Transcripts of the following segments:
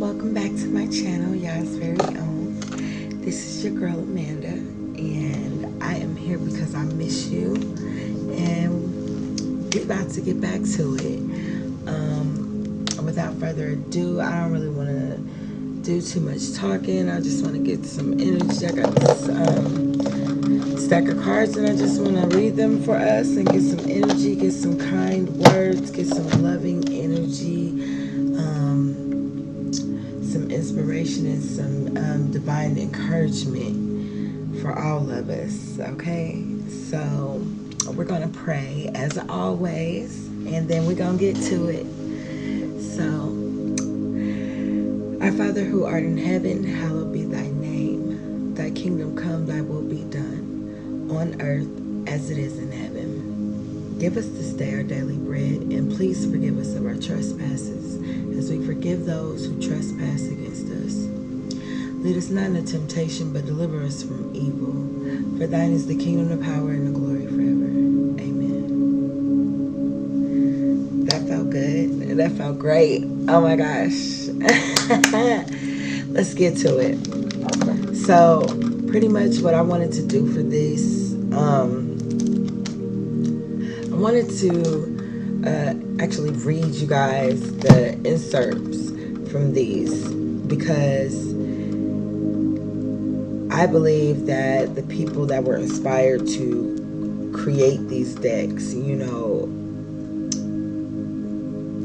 welcome back to my channel, Yah's Very Own. This is your girl Amanda, and I am here because I miss you, and we're about to get back to it. Without further ado, I don't really want to do too much talking. I just want to get some energy. I got this stack of cards, and I just want to read them for us and get some energy, get some kind words, get some loving energy, some inspiration, and some divine encouragement for all of us. Okay, so we're gonna pray as always, and then we're gonna get to it. So, our Father who art in heaven, hallowed be thy name. Thy kingdom come, thy will be done, on earth as it is in heaven. Give us this day our daily bread, and please forgive us of our trespasses, as we forgive those who trespass against us. Lead us not into temptation, but deliver us from evil. For thine is the kingdom, the power, and the glory forever. Amen. That felt good. That felt great. Oh my gosh. Let's get to it. So, pretty much what I wanted to do for this, I wanted to actually read you guys the inserts from these, because I believe that the people that were inspired to create these decks, you know,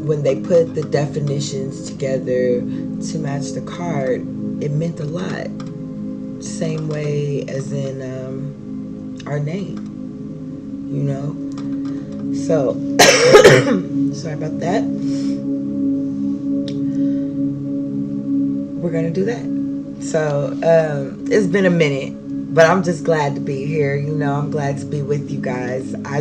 when they put the definitions together to match the card, it meant a lot. Same way as in our name, you know. So, sorry about that. We're gonna do that. So, it's been a minute, but I'm just glad to be here. You know, I'm glad to be with you guys. I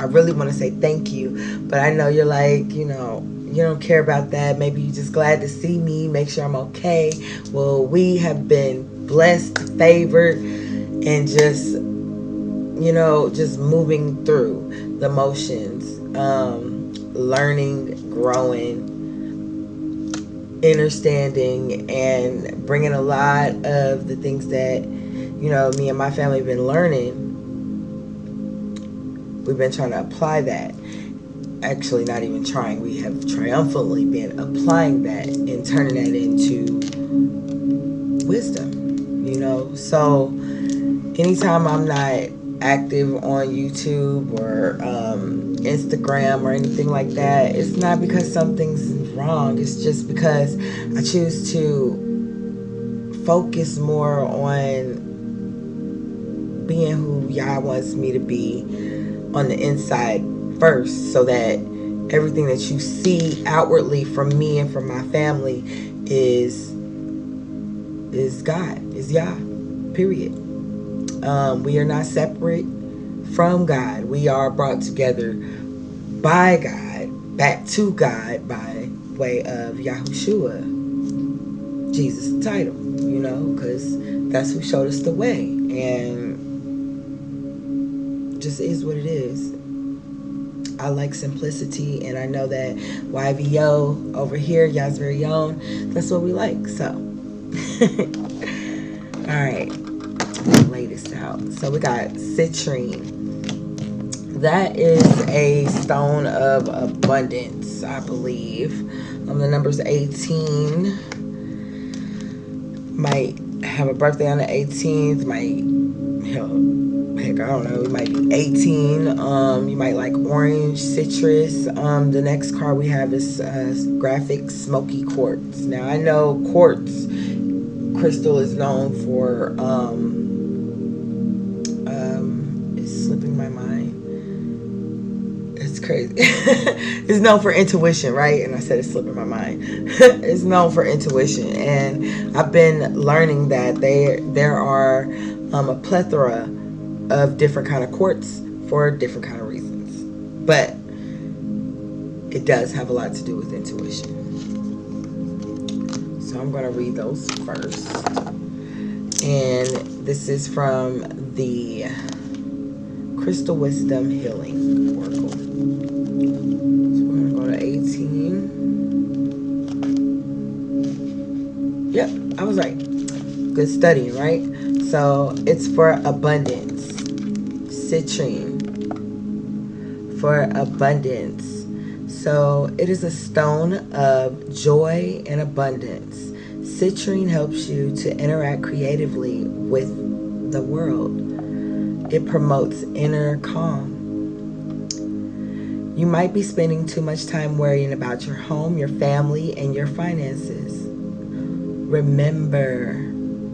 really want to say thank you, but I know you're like, you know, you don't care about that. Maybe you're just glad to see me, make sure I'm okay. Well, we have been blessed, favored, and just, you know, just moving through the motions, learning, growing, understanding, and bringing a lot of the things that, you know, me and my family have been learning. We've been trying to apply that. Actually, not even trying. We have triumphantly been applying that and turning that into wisdom, you know. So anytime I'm not active on YouTube or Instagram or anything like that, it's not because something's wrong. It's just because I choose to focus more on being who Yah wants me to be on the inside first, so that everything that you see outwardly from me and from my family is God, is Yah, period. We are not separate from God. We are brought together by God, back to God by way of Yahushua, Jesus the title, you know, because that's who showed us the way, and just is what it is. I like simplicity, and I know that YVO over here, Yah's Very Own, that's what we like. So, all right, lay this out. So we got citrine. That is a stone of abundance, I believe. The number's 18. Might have a birthday on the 18th. Might, heck, I don't know. It might be 18. You might like orange, citrus. The next card we have is graphic smoky quartz. Now, I know quartz crystal is known for it's slipping my mind. It's crazy. It's known for intuition, right? And I said it's slipping my mind. It's known for intuition, and I've been learning that there are a plethora of different kind of quartz for different kind of reasons, but it does have a lot to do with intuition. So I'm going to read those first, and this is from the Crystal Wisdom Healing Oracle. So we're going to go to 18. Yep, I was right. Good studying, right? So it's for abundance. Citrine. For abundance. So it is a stone of joy and abundance. Citrine helps you to interact creatively with the world. It promotes inner calm. You might be spending too much time worrying about your home, your family, and your finances. Remember,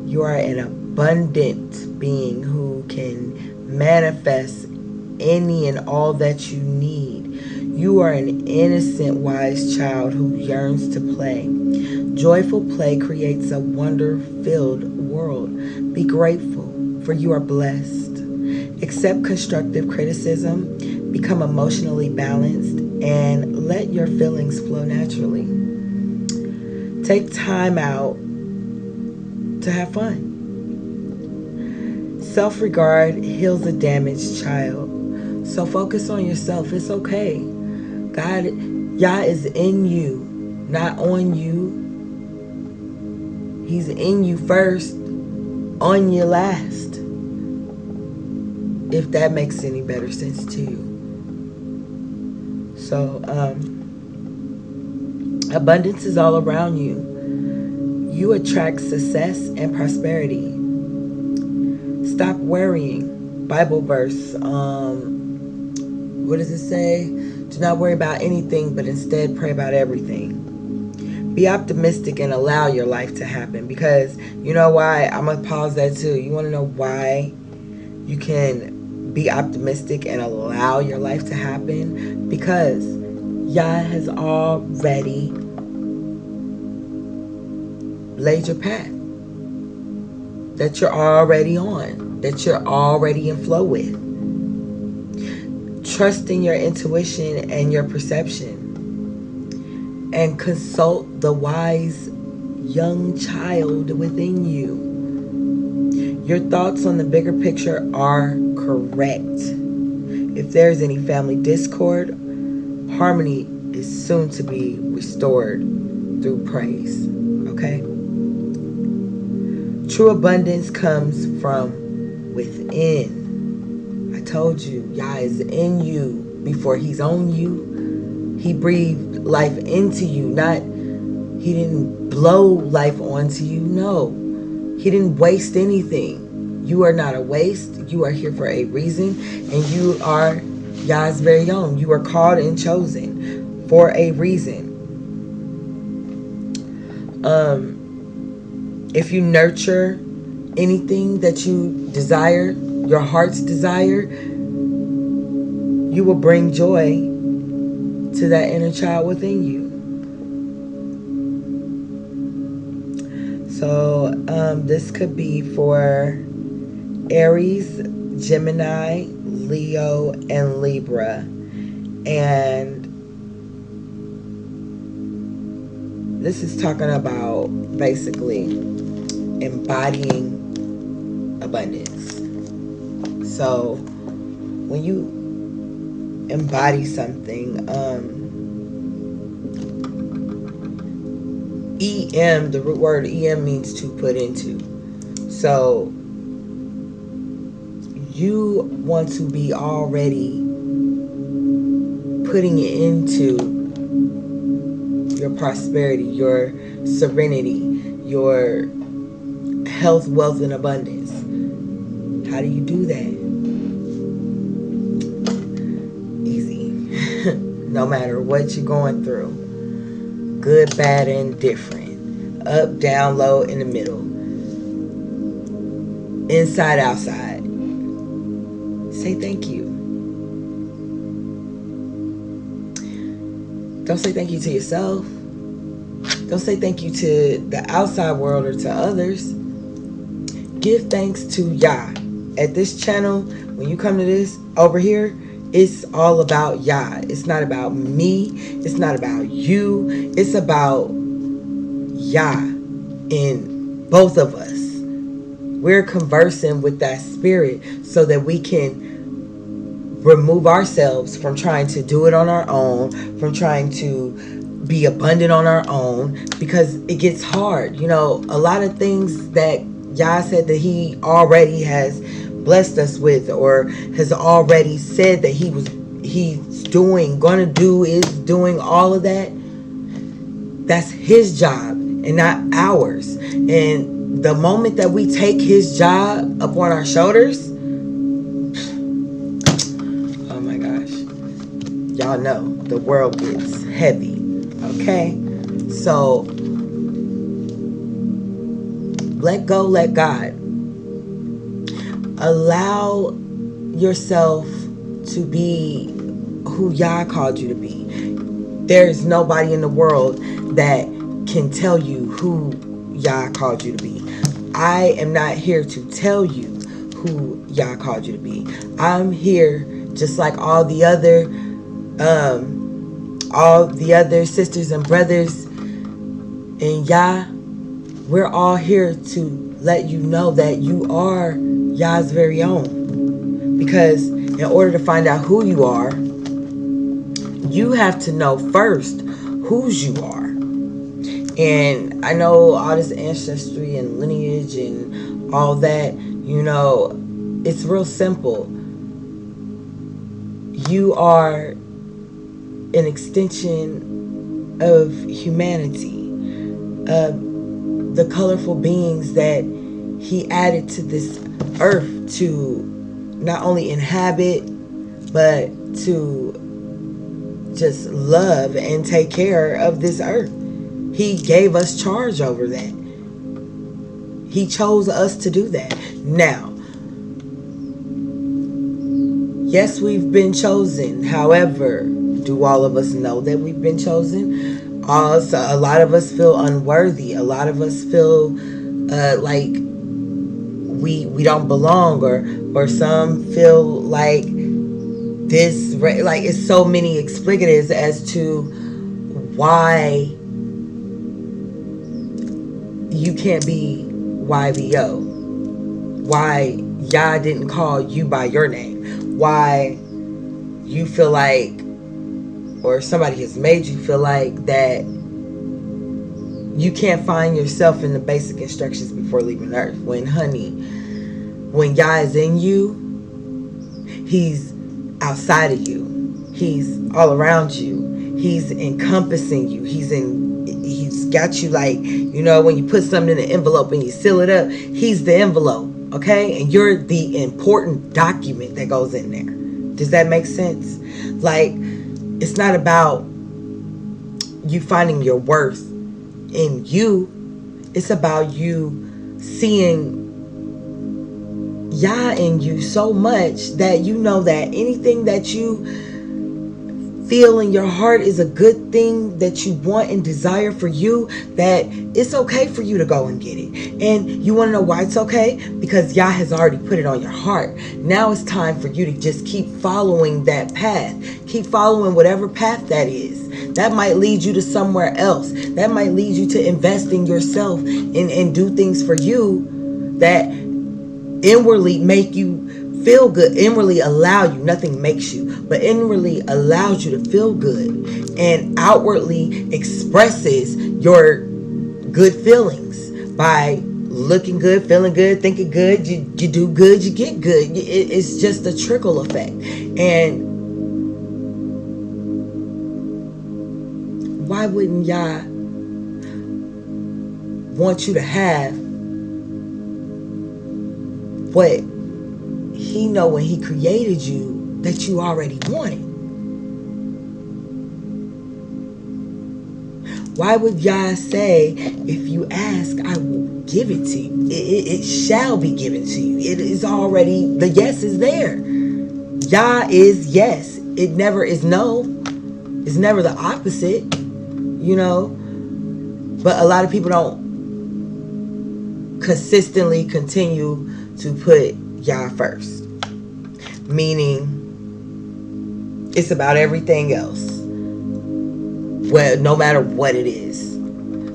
you are an abundant being who can manifest any and all that you need. You are an innocent, wise child who yearns to play. Joyful play creates a wonder-filled world. Be grateful, for you are blessed. Accept constructive criticism. Become emotionally balanced and let your feelings flow naturally. Take time out to have fun. Self-regard heals a damaged child. So focus on yourself. It's okay. God, Yah is in you, not on you. He's in you first, on you last. If that makes any better sense to you. So, abundance is all around you. You attract success and prosperity. Stop worrying. Bible verse. What does it say? Do not worry about anything, but instead pray about everything. Be optimistic and allow your life to happen. Because you know why? I'm going to pause that too. You want to know why you can be optimistic and allow your life to happen? Because Yah has already laid your path that you're already on, that you're already in flow with. Trust in your intuition and your perception, and consult the wise young child within you. Your thoughts on the bigger picture are correct. If there's any family discord, harmony is soon to be restored through praise. Okay? True abundance comes from within. I told you, Yah is in you before He's on you. He breathed life into you, He didn't blow life onto you. No, He didn't waste anything. You are not a waste. You are here for a reason, and you are YAH'ZVERYOWN. You are called and chosen for a reason. If you nurture anything that you desire, your heart's desire, you will bring joy to that inner child within you. So this could be for Aries, Gemini, Leo, and Libra. And this is talking about basically embodying abundance. So when you embody something, EM, the root word EM means to put into. So you want to be already putting it into your prosperity, your serenity, your health, wealth, and abundance. How do you do that? Easy. No matter what you're going through. Good, bad, and different. Up, down, low, in the middle. Inside, outside. Say thank you. Don't say thank you to yourself. Don't say thank you to the outside world or to others. Give thanks to Yah. At this channel, when you come to this over here, it's all about Yah. It's not about me. It's not about you. It's about Yah in both of us. We're conversing with that spirit so that we can remove ourselves from trying to do it on our own, from trying to be abundant on our own, because it gets hard. You know, a lot of things that Yah said that he already has blessed us with, or has already said that he's doing, gonna do, is doing, all of that. That's his job and not ours. And the moment that we take his job up on our shoulders, oh my gosh, y'all know the world gets heavy. Okay? So let go, let God. Allow yourself to be who Yah called you to be. There's nobody in the world that can tell you who Yah called you to be. I am not here to tell you who Yah called you to be. I'm here just like all the other sisters and brothers in Yah. We're all here to let you know that you are Yah's very own. Because in order to find out who you are, you have to know first whose you are. And I know all this ancestry and lineage and all that, you know, it's real simple. You are an extension of humanity, the colorful beings that he added to this earth to not only inhabit, but to just love and take care of this earth. He gave us charge over that. He chose us to do that. Now, yes, we've been chosen. However, do all of us know that we've been chosen? Also, a lot of us feel unworthy. A lot of us feel like we don't belong, or some feel like this, like it's so many explicatives as to why you can't be YBO, why Yah didn't call you by your name, why you feel like, or somebody has made you feel like that you can't find yourself in the basic instructions before leaving earth. When, honey, when Yah is in you, he's outside of you. He's all around you. He's encompassing you. He's got you, like, you know, when you put something in an envelope and you seal it up, he's the envelope, okay? And you're the important document that goes in there. Does that make sense? Like, it's not about you finding your worth in you. It's about you seeing Yah in you so much that you know that anything that you feel in your heart is a good thing that you want and desire for you, that it's okay for you to go and get it. And you want to know why it's okay? Because Yah has already put it on your heart. Now it's time for you to just keep following that path. Keep following whatever path that is. That might lead you to somewhere else. That might lead you to invest in yourself and do things for you that inwardly make you feel good, inwardly allow you, nothing makes you, but inwardly allows you to feel good, and outwardly expresses your good feelings by looking good, feeling good, thinking good. You do good, you get good. It's just a trickle effect. And why wouldn't Yah want you to have what he know when he created you that you already wanted? Why would Yah say, if you ask, I will give it to you? It shall be given to you. It is already, the yes is there. Yah is yes. It never is no. It's never the opposite, you know. But a lot of people don't consistently continue to put Yah first. Meaning, it's about everything else. Well, no matter what it is.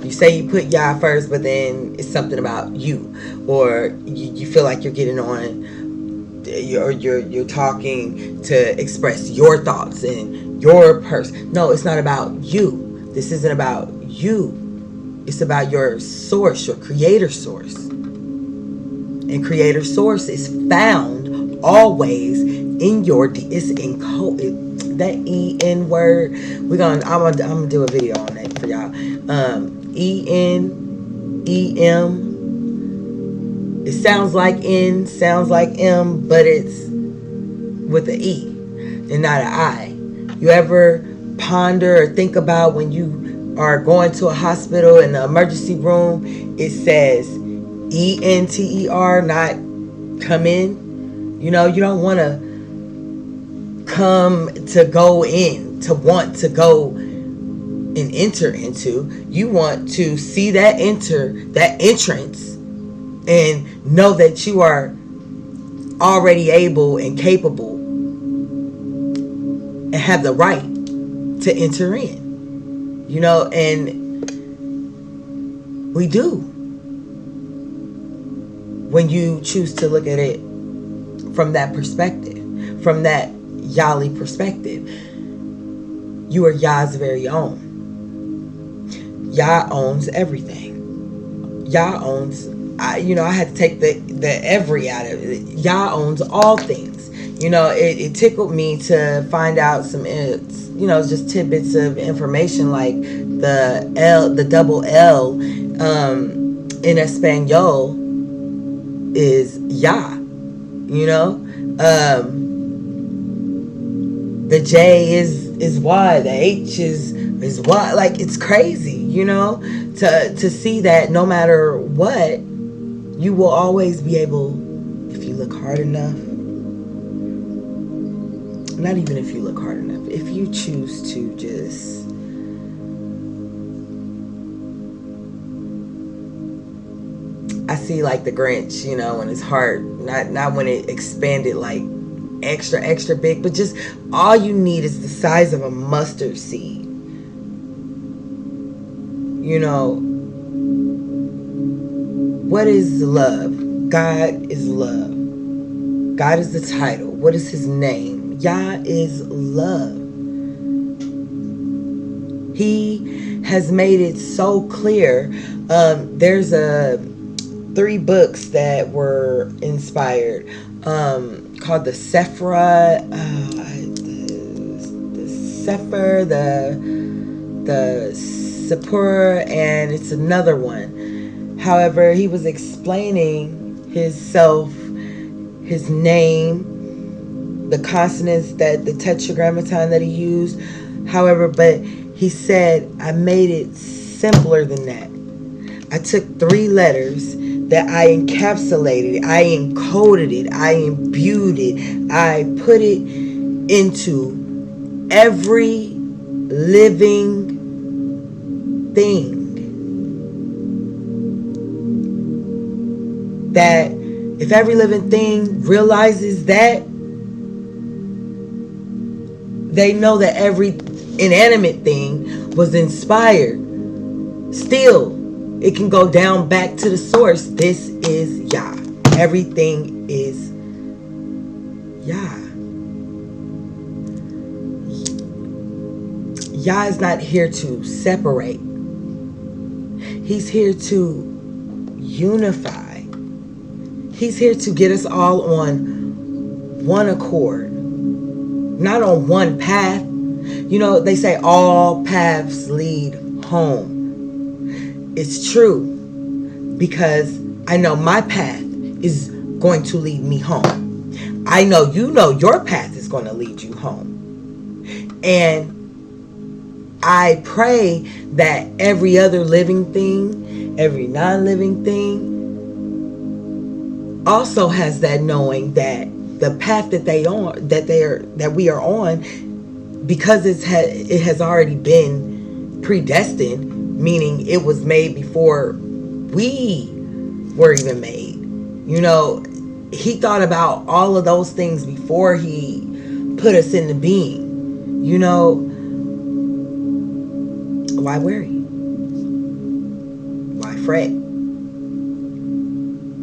You say you put Yah first, but then it's something about you. Or you feel like you're getting on, you're talking to express your thoughts and your person. No, it's not about you. This isn't about you. It's about your source, your creator source. And creator source is found always in your, it's in code. That EN word, I'm gonna do a video on that for y'all. ENEM. It sounds like N, sounds like M, but it's with an E and not an I. You ever ponder or think about when you are going to a hospital in the emergency room, it says ENTER, not come in? You know, you don't want to come to go in, to want to go and enter into. You want to see that entrance, and know that you are already able and capable and have the right to enter in. You know, and we do. When you choose to look at it from that perspective, from that Yali perspective, you are Yah's very own. Yah owns everything. Yah owns, I had to take the every out of it. Yah owns all things. You know, it tickled me to find out some, just tidbits of information, like the double L in Espanol is Yah. You know, the J is Y, the H is Y. Like, it's crazy, you know, to see that no matter what, you will always be able, if you look hard enough, not even if you look hard enough, if you choose to just I see like the Grinch, you know, when it's hard, not when it expanded like extra big, but just all you need is the size of a mustard seed. You know, what is love? God is love. God is the title. What is his name? Yah is love. He has made it so clear. There's 3 books that were inspired, called the Sephra, the Sefer, the Sephur, and it's another one. However, he was explaining himself, his name, the consonants, that the tetragrammaton that he used. However, but he said, I made it simpler than that. I took 3 letters that I encapsulated, I encoded it, I imbued it, I put it into every living thing. That if every living thing realizes that, they know that every inanimate thing was inspired. Still, it can go down back to the source. This is Yah. Everything is Yah. Yah is not here to separate. He's here to unify. He's here to get us all on one accord. Not on one path. You know, they say all paths lead home. It's true, because I know my path is going to lead me home. I know your path is going to lead you home. And I pray that every other living thing, every non-living thing, also has that knowing that the path that we are on, because it has already been predestined. Meaning it was made before we were even made. You know, he thought about all of those things before he put us into being. You know, why worry? Why fret?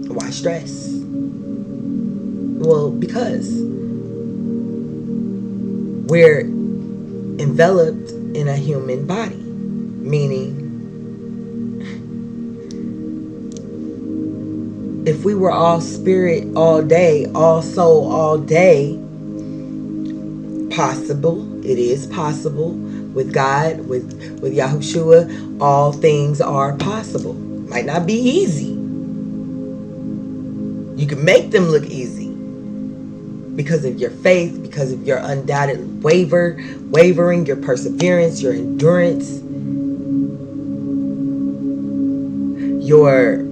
Why stress? Well, because we're enveloped in a human body. Meaning, if we were all spirit all day, all soul all day, possible, it is possible. With God, with Yahushua, all things are possible. Might not be easy. You can make them look easy because of your faith, because of your undoubted wavering, your perseverance, your endurance, your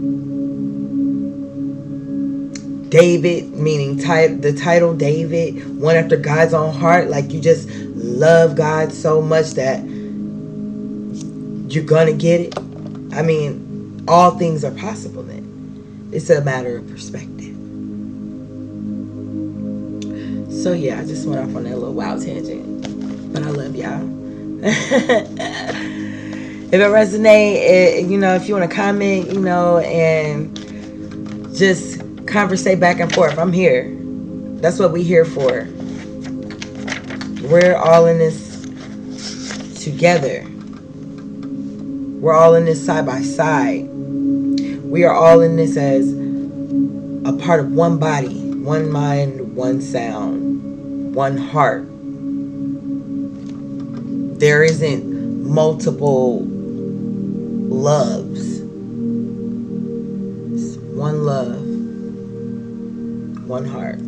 David, meaning the title David, one after God's own heart. Like, you just love God so much that you're gonna get it. I mean, all things are possible then. It's a matter of perspective. So yeah, I just went off on that little wild tangent, but I love y'all. If it resonates, if you want to comment, and just conversate back and forth, I'm here. That's what we here for. We're all in this together. We're all in this side by side. We are all in this as a part of one body, one mind, one sound, one heart. There isn't multiple loves. It's one love, one heart.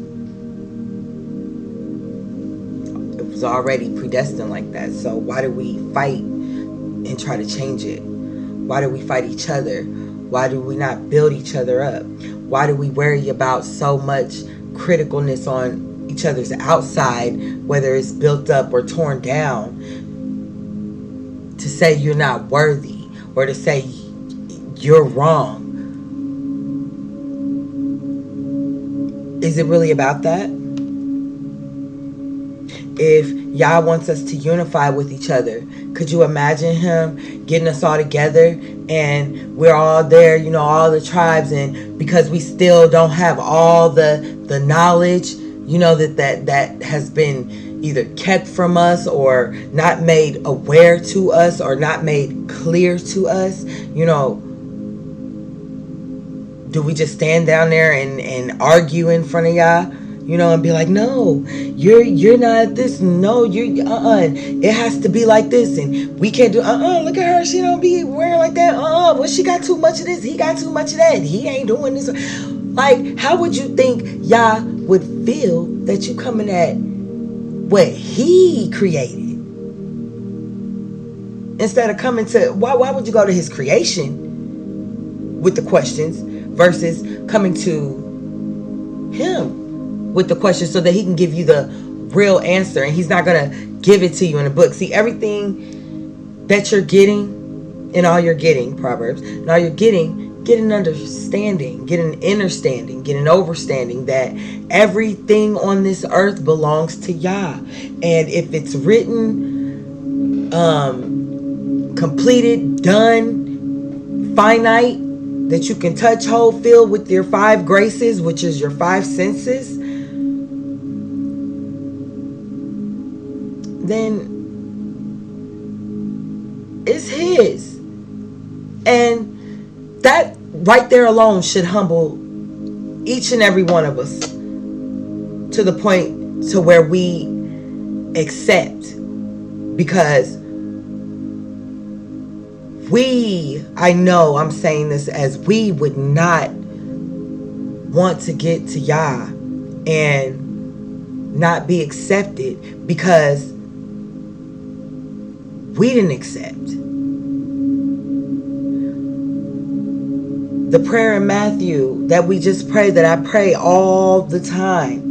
It was already predestined like that. So why do we fight and try to change it? Why do we fight each other? Why do we not build each other up? Why do we worry about so much criticalness on each other's outside, whether it's built up or torn down, to say you're not worthy or to say you're wrong? Is it really about that? If Yah wants us to unify with each other, could you imagine him getting us all together and we're all there, all the tribes, and because we still don't have all the knowledge, that has been either kept from us or not made aware to us or not made clear to us, do we just stand down there and argue in front of Yah? And be like, no, you're not this. No, it has to be like this, and we can't do. Look at her. She don't be wearing like that. Well, she got too much of this. He got too much of that. He ain't doing this. Like, how would you think Yah would feel that you coming at what he created instead of coming to? Why would you go to his creation with the questions versus coming to him with the question so that he can give you the real answer? And he's not going to give it to you in a book. See, everything that you're getting in all you're getting, Proverbs, and all you're getting, get an understanding, get an innerstanding, get an overstanding that everything on this earth belongs to Yah. And if it's written, completed, done, finite, that you can touch, hold, feel with your 5 graces, which is your 5 senses, then it's his. And that right there alone should humble each and every one of us to the point to where we accept, because I know I'm saying this as we would not want to get to Yah and not be accepted because we didn't accept. The prayer in Matthew that we just prayed, that I pray all the time,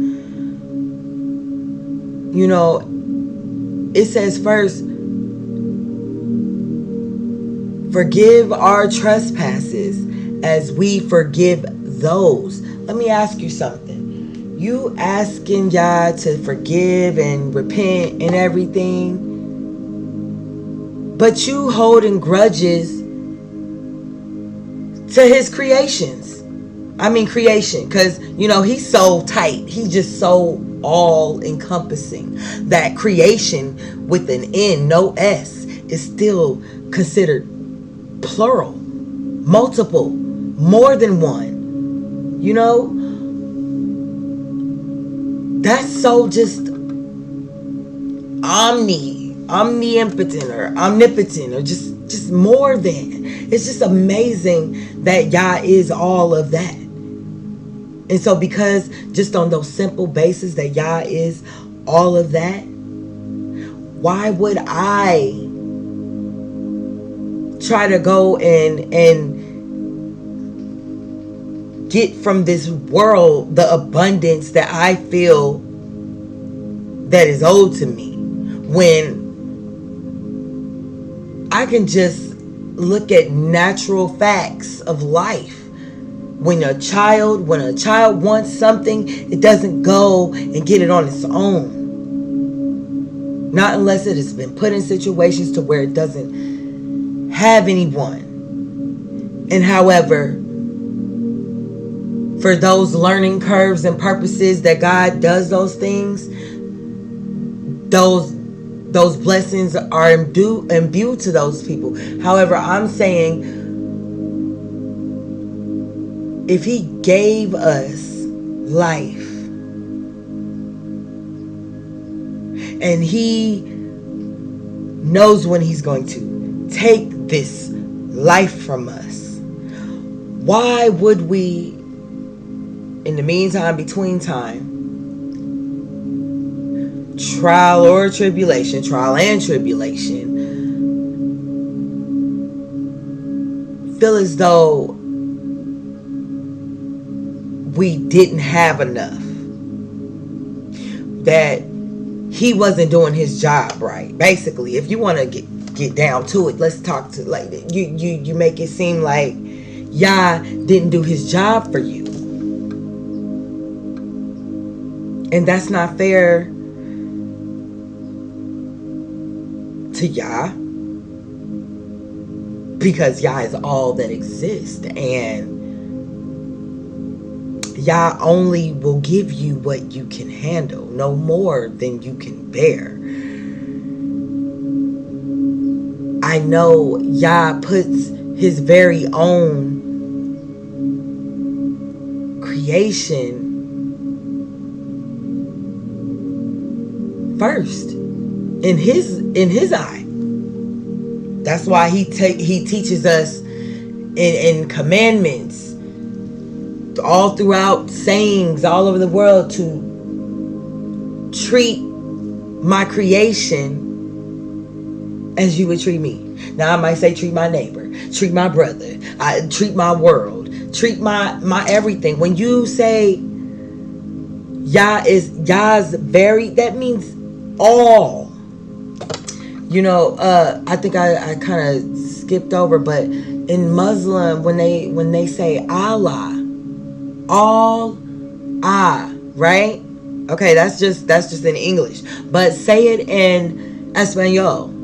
it says first, forgive our trespasses as we forgive those. Let me ask you something. You asking Yah to forgive and repent and everything, but you holding grudges to his creations. Creation, because he's so tight. He's just so all encompassing that creation with an N, no S, is still considered plural, multiple, more than one. You know, that's so just omnipotent or omnipotent or just more than. It's just amazing that Yah is all of that. And so because just on those simple bases that Yah is all of that, why would I try to go and get from this world the abundance that I feel that is owed to me, when I can just look at natural facts of life? When a child wants something, it doesn't go and get it on its own. Not unless it has been put in situations to where it doesn't have anyone. And however, for those learning curves and purposes that God does those things, those blessings are imbued to those people. However, I'm saying, if He gave us life and He knows when He's going to take this life from us, why would we, in the meantime, between time, trial and tribulation, feel as though we didn't have enough, that He wasn't doing His job right? Basically, if you want to get down to it, let's talk to, like, you make it seem like Yah didn't do His job for you, and that's not fair to Yah, because Yah is all that exists, and Yah only will give you what you can handle, no more than you can bear. I know Yah puts His very own creation first in his eye. That's why he teaches us in commandments all throughout, sayings all over the world, to treat my creation as you would treat me. Now I might say treat my neighbor, treat my brother, treat my world, treat my everything. When you say Yah's very, that means all. You know, I think I kind of skipped over, but in Muslim, when they say Allah, all, right? Okay, that's just in English. But say it in Espanol.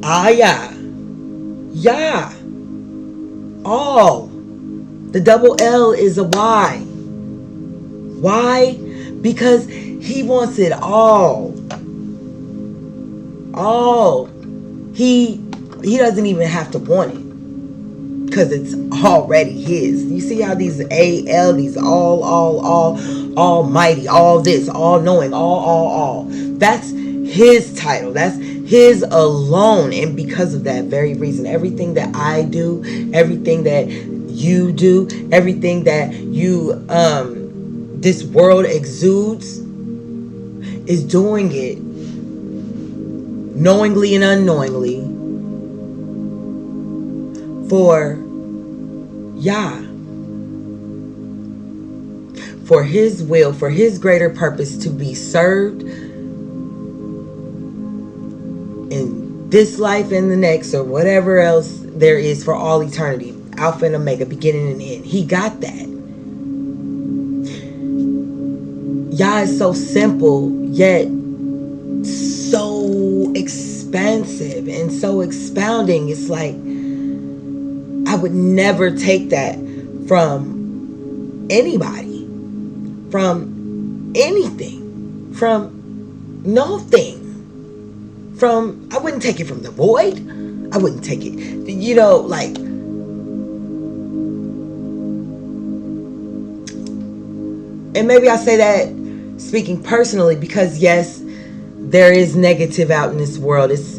Yah. Yah. All. The double L is a Y. Why? Because He wants it all. All. He doesn't even have to want it, because it's already His. You see how these AL, these all, almighty, all this, all knowing, all. That's His title. That's His alone. And because of that very reason, everything that I do, everything that you do, everything that this world exudes, is doing it knowingly and unknowingly for Yah, for His will, for His greater purpose to be served in this life and the next, or whatever else there is, for all eternity. Alpha and Omega, beginning and end. He got that. Yah is so simple, yet so expansive and so expounding. It's like, I would never take that from anybody, from anything, from nothing, from the void. I wouldn't take it, you know, like, and maybe I say that speaking personally, because yes, there is negative out in this world. It's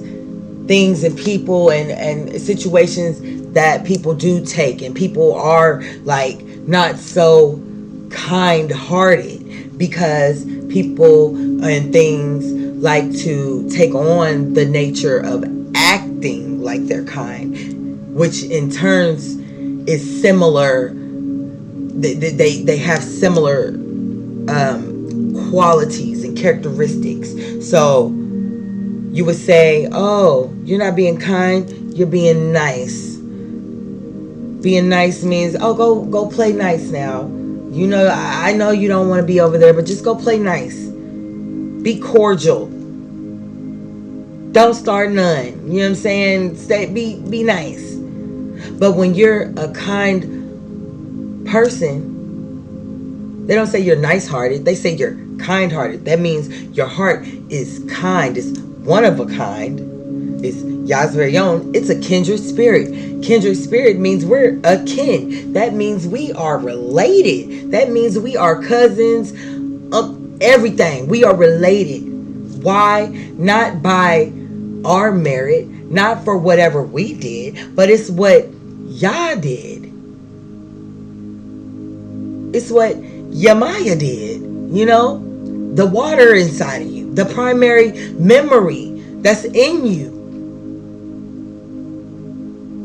things and people and situations that people do take, and people are like not so kind-hearted, because people and things like to take on the nature of acting like they're kind, which in turns is similar. They have similar qualities and characteristics. So you would say, oh, you're not being kind, you're being nice. Being nice means, oh, go play nice now. You know, I know you don't want to be over there, but just go play nice. Be cordial. Don't start none. You know what I'm saying? Be nice. But when you're a kind person, they don't say you're nice-hearted. They say you're kind-hearted. That means your heart is kind. It's one of a kind. It's YAH'ZVERYOWN. It's a kindred spirit. Kindred spirit means we're akin. That means we are related. That means we are cousins. Everything. We are related. Why? Not by our merit. Not for whatever we did. But it's what Yah did. It's what Yamaya did, you know, the water inside of you, the primary memory that's in you.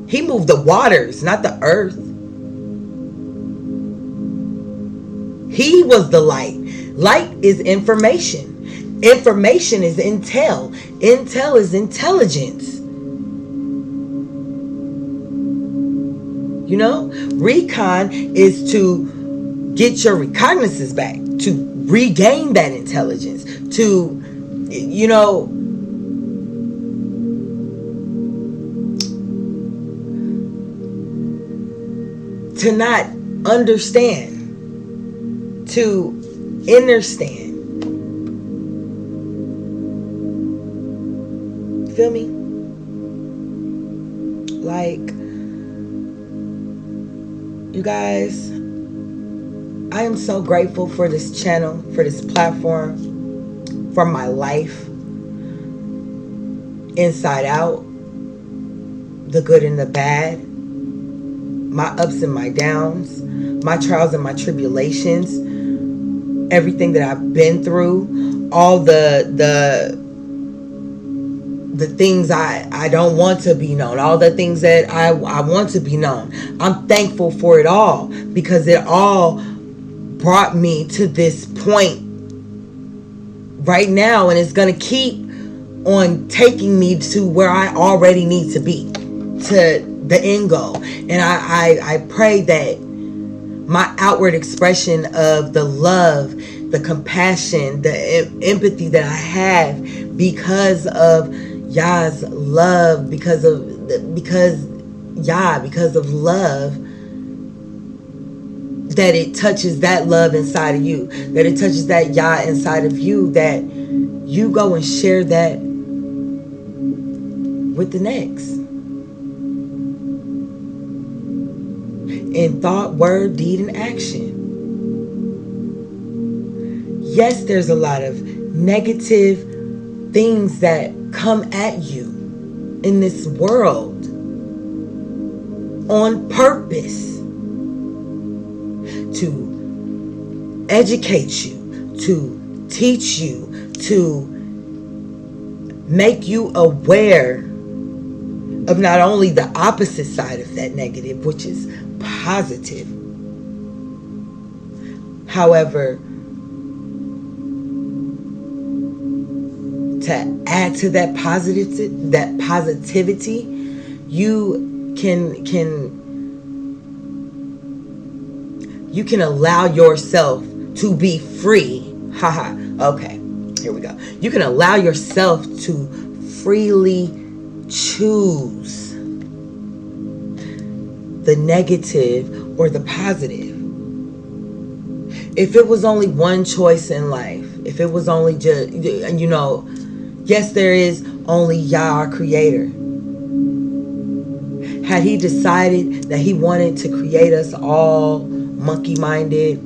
He moved the waters, not the earth. He was the light. Light is information. Information is intel. Intel is intelligence. You know, recon is to get your recognizance back, to regain that intelligence, to, you know, to not understand, to understand. Feel me? Like, you guys, I am so grateful for this channel, for this platform, for my life, inside out, the good and the bad, my ups and my downs, my trials and my tribulations, everything that I've been through, all the things I don't want to be known, all the things that I want to be known. I'm thankful for it all, because it all brought me to this point right now, and it's going to keep on taking me to where I already need to be, to the end goal. And I pray that my outward expression of the love, the compassion, the empathy that I have because of Yah's love, because of love, that it touches that love inside of you, that it touches that Yah inside of you, that you go and share that with the next. In thought, word, deed, and action. Yes, there's a lot of negative things that come at you in this world on purpose, to educate you, to teach you, to make you aware of not only the opposite side of that negative, which is positive. However, to add to that positivity, you can allow yourself to be free. Haha. Okay, here we go. You can allow yourself to freely choose the negative or the positive. If it was only one choice in life, if it was only just, you know, yes, there is only Yah, our creator. Had he decided that he wanted to create us all monkey-minded,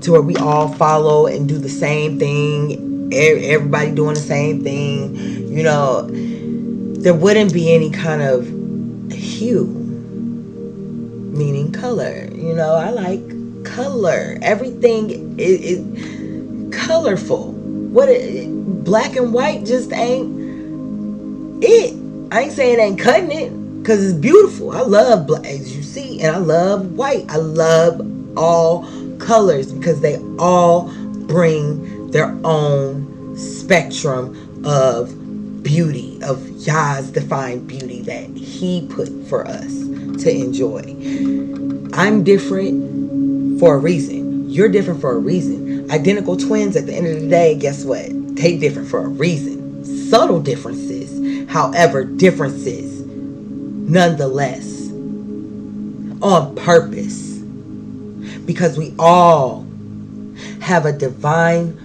to where we all follow and do the same thing, everybody doing the same thing, you know, there wouldn't be any kind of hue, meaning color. You know, I like color. Everything is colorful. Black and white just ain't it. I ain't saying it ain't cutting it, because it's beautiful. I love black, as you see, and I love white. I love all colors, because they all bring their own spectrum of beauty, of Yah's divine beauty that he put for us to enjoy. I'm different for a reason. You're different for a reason. Identical twins, at the end of the day, guess what? They different for a reason. Subtle differences, however, differences nonetheless, on purpose, because we all have a divine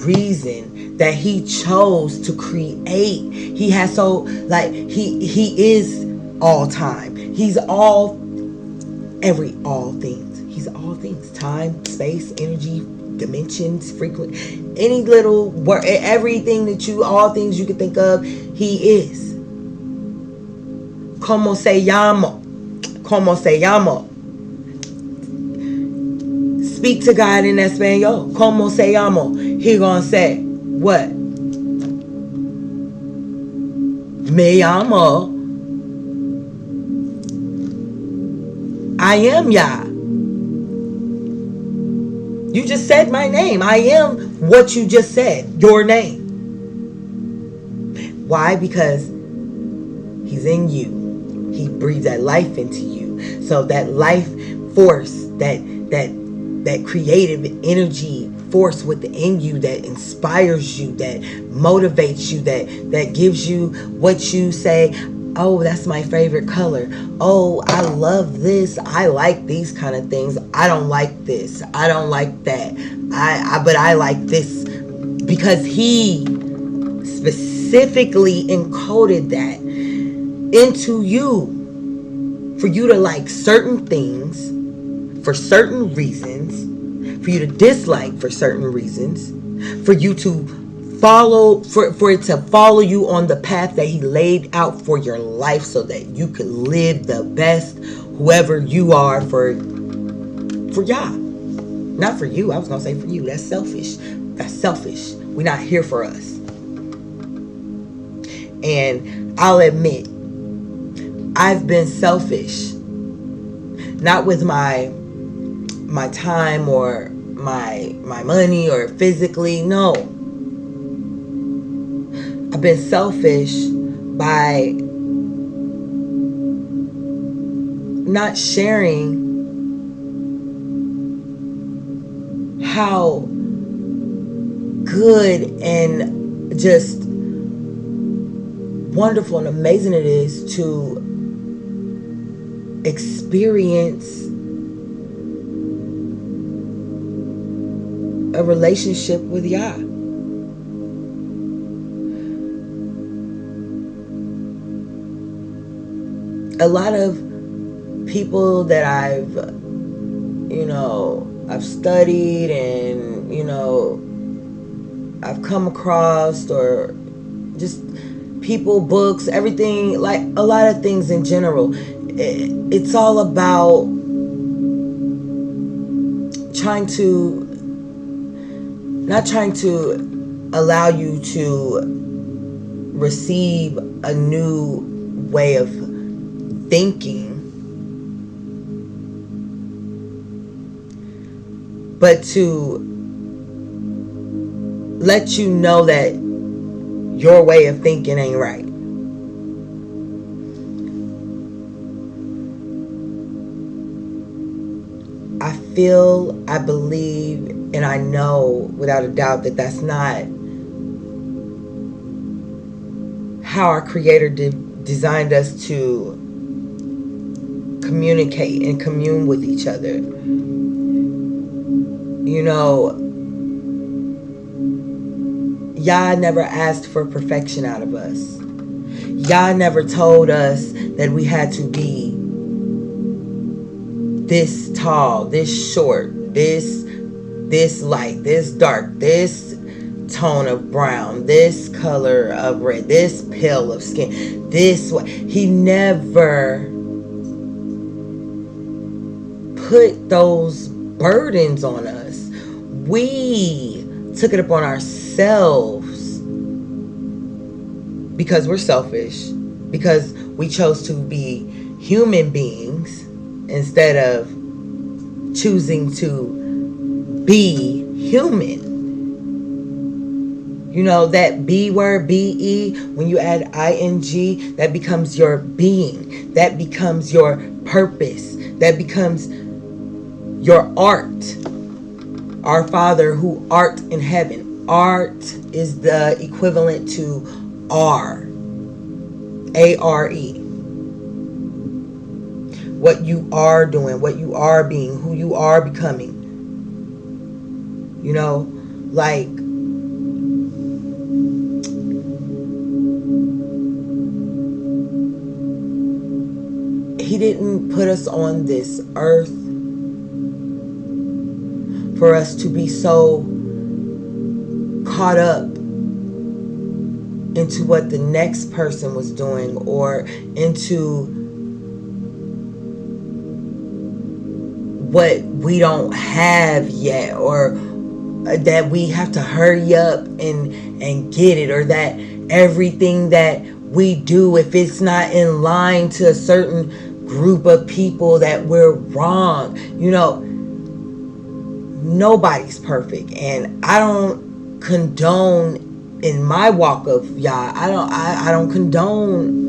reason that he chose to create. He has he is all time. He's all things. He's all things. Time, space, energy, dimensions, frequency, any little word, everything all things you can think of, he is. Como se llama? Como se llama? Speak to God in Espanol. Como se llama? He gonna say, what? Me llamo. I am Yah. You just said my name. I am what you just said. Your name. Why? Because he's in you. He breathes that life into you. So that life force, that creative energy force within you, that inspires you, that motivates you, that gives you what you say, oh, that's my favorite color. Oh, I love this. I like these kind of things. I don't like this. I don't like that. But I like this, because he specifically encoded that into you, for you to like certain things for certain reasons, for you to dislike for certain reasons, for you to follow, for it to follow you on the path that he laid out for your life, so that you could live the best, whoever you are, for Yah. Not for you. I was gonna say for you. That's selfish. That's selfish. We're not here for us. And I'll admit, I've been selfish, not with my time or my money or physically. No, I've been selfish by not sharing how good and just wonderful and amazing it is to experience a relationship with Yah. A lot of people that I've studied and, I've come across, or just people, books, everything, like a lot of things in general. It's all about not trying to allow you to receive a new way of thinking, but to let you know that your way of thinking ain't right. I believe, and I know without a doubt that that's not how our Creator designed us to communicate and commune with each other. Yah never asked for perfection out of us. Yah never told us that we had to be this tall, this short, this light, this dark, this tone of brown, this color of red, this pale of skin, this way. He never put those burdens on us. We took it upon ourselves because we're selfish, because we chose to be human beings instead of choosing to be human. You know, that B word, B-E, when you add I-N-G, that becomes your being. That becomes your purpose. That becomes your art. Our Father who art in heaven. Art is the equivalent to R. A-R-E. What you are doing, what you are being, who you are becoming. You know, like, He didn't put us on this earth for us to be so caught up into what the next person was doing, or into what we don't have yet, or that we have to hurry up and get it, or that everything that we do, if it's not in line to a certain group of people, that we're wrong. You know, nobody's perfect, and I don't condone in my walk of Yah. I don't condone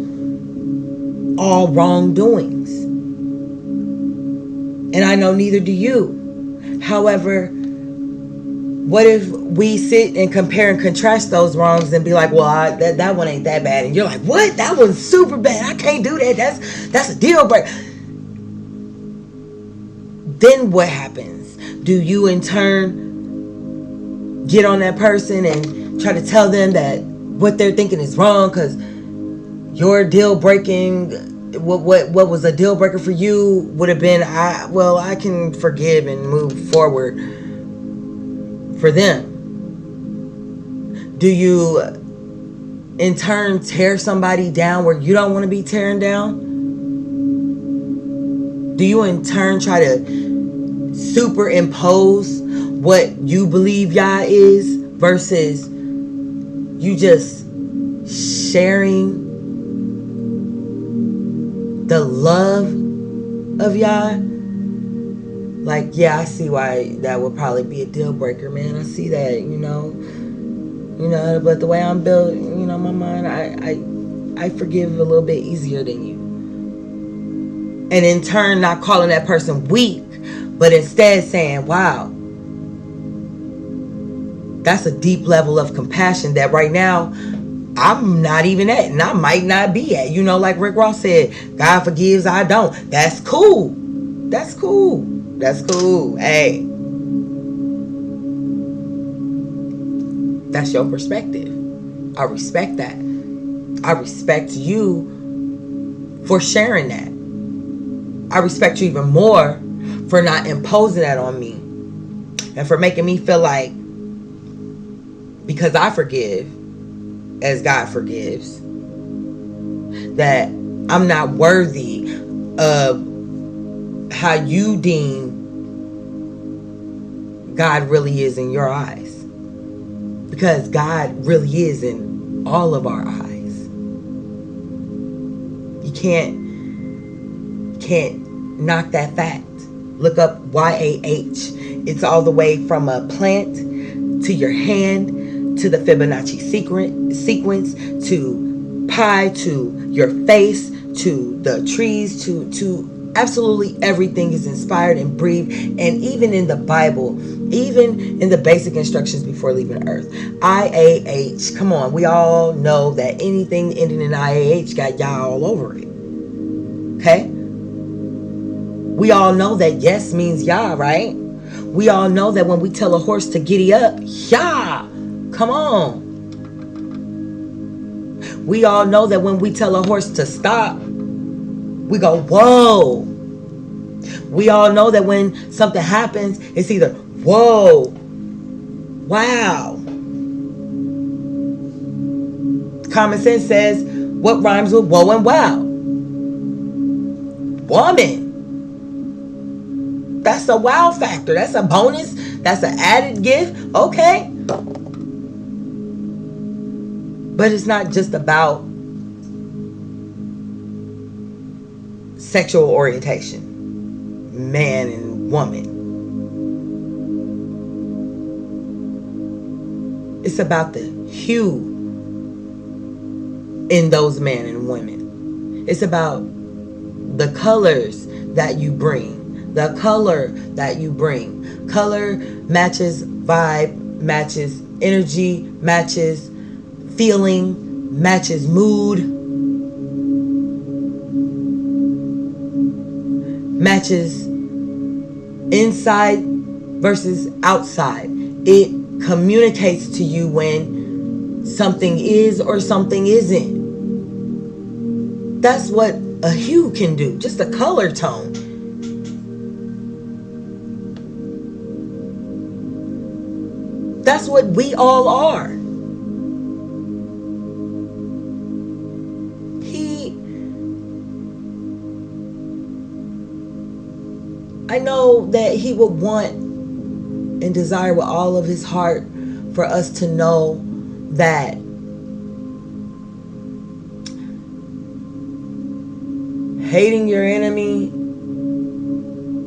all wrongdoings, and I know neither do you. However, what if we sit and compare and contrast those wrongs and be like, well, that one ain't that bad, and you're like, what? That one's super bad. I can't do that. That's a deal breaker. Then what happens? Do you in turn get on that person and try to tell them that what they're thinking is wrong because your deal breaking, what was a deal breaker for you would have been, I can forgive and move forward for them? Do you in turn tear somebody down where you don't want to be tearing down? Do you in turn try to superimpose what you believe Yah is versus you just sharing the love of Yah? Like, yeah, I see why that would probably be a deal breaker, man. I see that, you know, but the way I'm built, you know, my mind, I forgive a little bit easier than you. And in turn, not calling that person weak, but instead saying, wow, that's a deep level of compassion that right now I'm not even at, and I might not be at. You know, like Rick Ross said, God forgives, I don't. That's cool. That's cool. That's cool. Hey, that's your perspective. I respect that. I respect you for sharing that. I respect you even more for not imposing that on me, and for making me feel like because I forgive as God forgives, that I'm not worthy of how you deem God really is in your eyes. Because God really is in all of our eyes. You can't knock that fact. Look up YAH. It's all the way from a plant to your hand, to the Fibonacci sequence, to pi, to your face, to the trees, to absolutely everything is inspired and breathed. And even in the Bible, even in the basic instructions before leaving Earth, IAH, come on, we all know that anything ending in IAH got Yah all over it. Okay? We all know that yes means Yah, right? We all know that when we tell a horse to giddy up, Yah, come on. We all know that when we tell a horse to stop, we go, whoa. We all know that when something happens, it's either, whoa, wow. Common sense says, what rhymes with whoa and wow? Woman. That's a wow factor. That's a bonus. That's an added gift. Okay. But it's not just about sexual orientation, man and woman. It's about the hue in those men and women. It's about the colors that you bring. The color that you bring. Color matches vibe, matches energy, matches feeling, matches mood, matches inside versus outside. It communicates to you when something is or something isn't. That's what a hue can do, just a color tone. That's what we all are. I know that he would want and desire with all of his heart for us to know that hating your enemy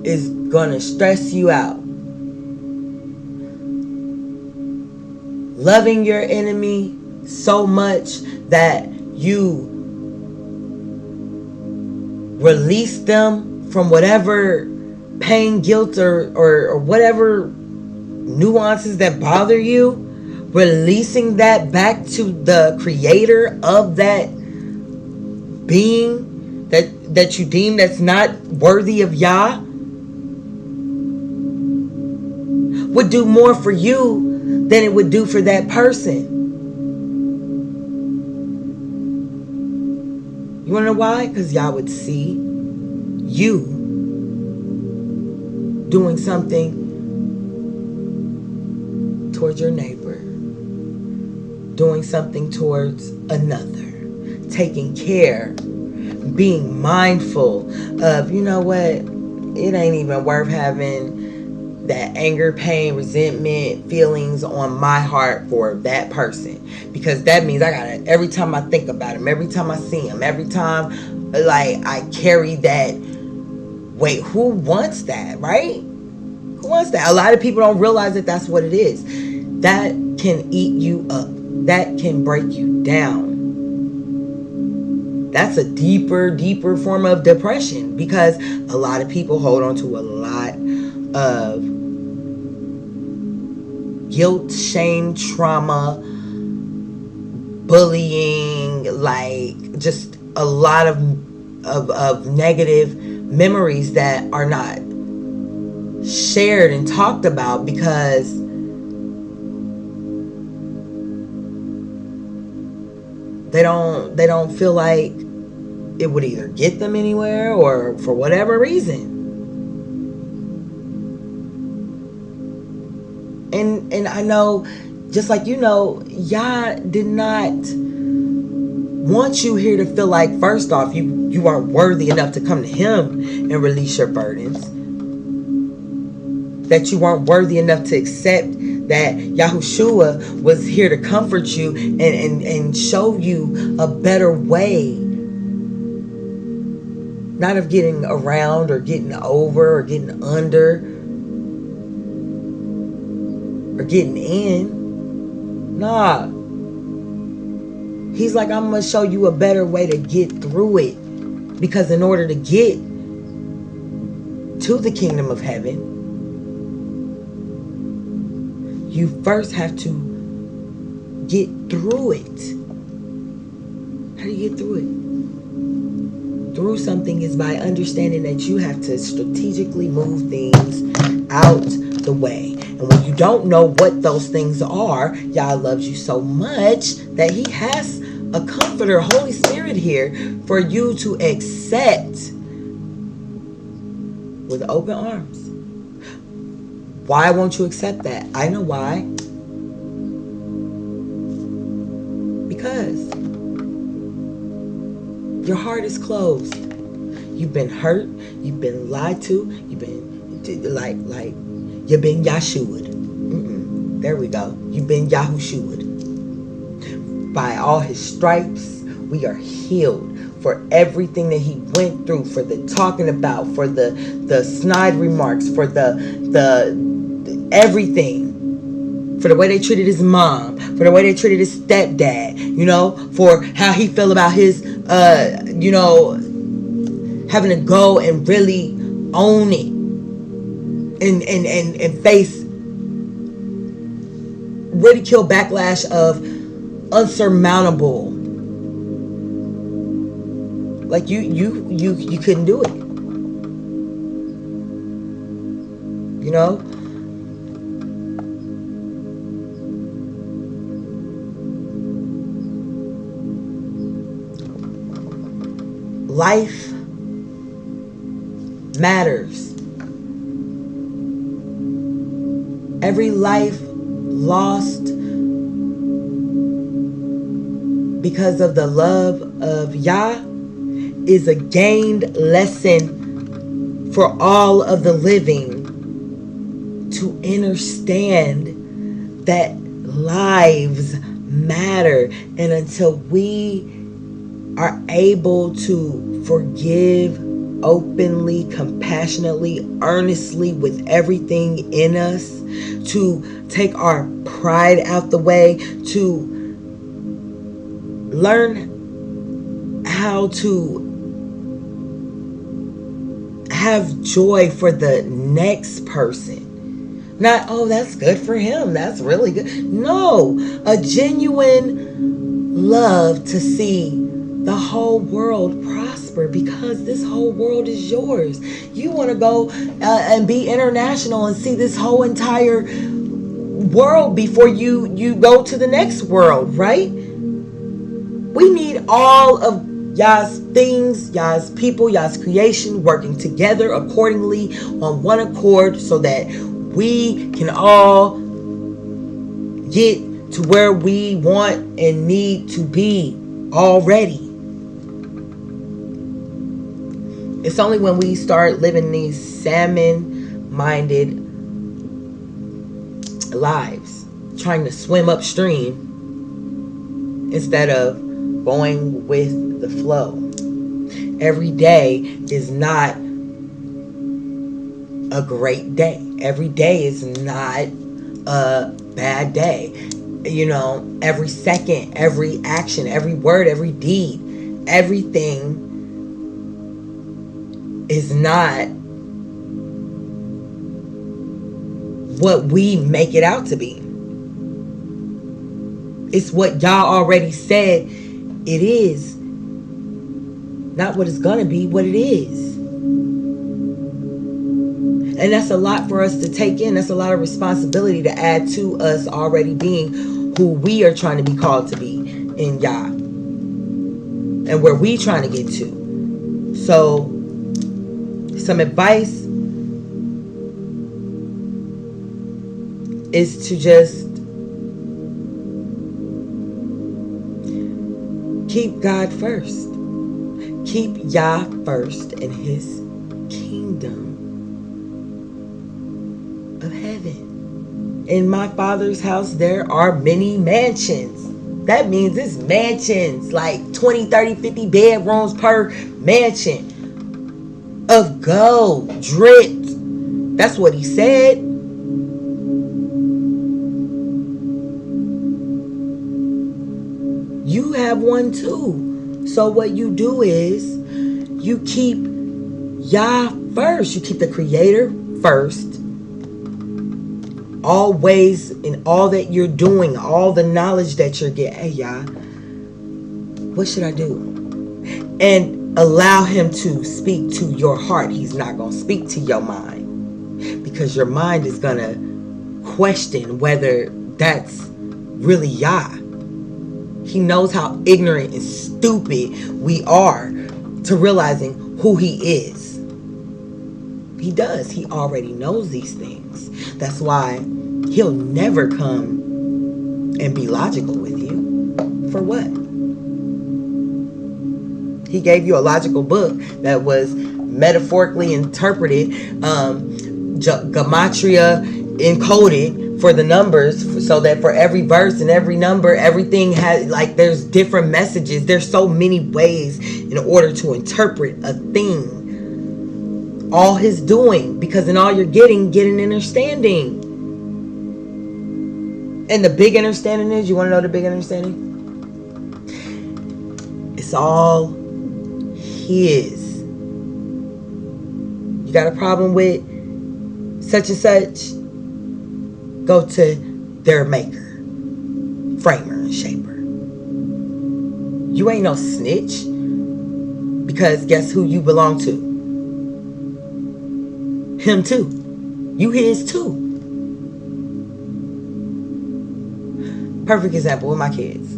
is gonna stress you out. Loving your enemy so much that you release them from whatever pain, guilt, or whatever nuances that bother you, releasing that back to the creator of that being that you deem that's not worthy of Yah, would do more for you than it would do for that person. You want to know why? Because Yah would see you doing something towards your neighbor, doing something towards another, taking care, being mindful of, you know what, it ain't even worth having that anger, pain, resentment, feelings on my heart for that person, because that means I gotta, every time I think about him, every time I see him, every time like I carry that. Wait, who wants that, right? Who wants that? A lot of people don't realize that that's what it is. That can eat you up. That can break you down. That's a deeper form of depression, because a lot of people hold on to a lot of guilt, shame, trauma, bullying, like just a lot of negative memories that are not shared and talked about, because they don't feel like it would either get them anywhere, or for whatever reason. And I know, just like you know, Yah did not want you here to feel like, first off, you aren't worthy enough to come to him and release your burdens. That you weren't worthy enough to accept that Yahushua was here to comfort you and show you a better way. Not of getting around or getting over or getting under or getting in. Nah. He's like, I'm going to show you a better way to get through it. Because in order to get to the kingdom of heaven, you first have to get through it. How do you get through it? Through something is by understanding that you have to strategically move things out the way. And when you don't know what those things are, Yah loves you so much that he has a comforter, Holy Spirit here for you to accept with open arms. Why won't you accept that? I know why. Because your heart is closed. You've been hurt. You've been lied to. You've been you've been Yahshua'd. There we go. You've been Yahushua'd. By all his stripes, we are healed. For everything that he went through, for the talking about, for the snide remarks, for the everything, for the way they treated his mom, for the way they treated his stepdad, for how he felt about his, having to go and really own it and face ridicule, backlash of unsurmountable. Like you couldn't do it. Life matters. Every life lost because of the love of Yah is a gained lesson for all of the living to understand that lives matter. And until we are able to forgive openly, compassionately, earnestly, with everything in us, to take our pride out the way, to learn how to have joy for the next person. Not, oh, that's good for him, that's really good. No, a genuine love to see the whole world prosper, because this whole world is yours. You want to go and be international and see this whole entire world before you go to the next world, right? We need all of Yah's things, Yah's people, Yah's creation working together accordingly on one accord, so that we can all get to where we want and need to be already. It's only when we start living these salmon-minded lives, trying to swim upstream instead of going with the flow. Every day is not a great day. Every day is not a bad day. Every second, every action, every word, every deed, everything is not what we make it out to be. It's what Yah already said it is. Not what it's gonna be, what it is. And that's a lot for us to take in. That's a lot of responsibility to add to us already being who we are trying to be called to be in Yah, and where we trying to get to. So some advice is to just keep God first. Keep Yah first and his kingdom of heaven. In my Father's house there are many mansions. That means it's mansions, like 20, 30, 50 bedrooms per mansion of gold, dripped. That's what he said. You have one too. So what you do is you keep Yah first. You keep the Creator first. Always, in all that you're doing, all the knowledge that you're getting. Hey, Yah, what should I do? And allow him to speak to your heart. He's not going to speak to your mind, because your mind is going to question whether that's really Yah. He knows how ignorant and stupid we are to realizing who he is. He does. He already knows these things. That's why he'll never come and be logical with you. For what? He gave you a logical book that was metaphorically interpreted, gematria encoded for the numbers, so that for every verse and every number, everything has, like, there's different messages. There's so many ways in order to interpret a thing. All his doing, because in all you're getting an understanding. And the big understanding is, you want to know the big understanding? It's all his. You got a problem with such and such? Go to their maker, framer, and shaper. You ain't no snitch, because guess who you belong to? Him too. You his too. Perfect example with my kids.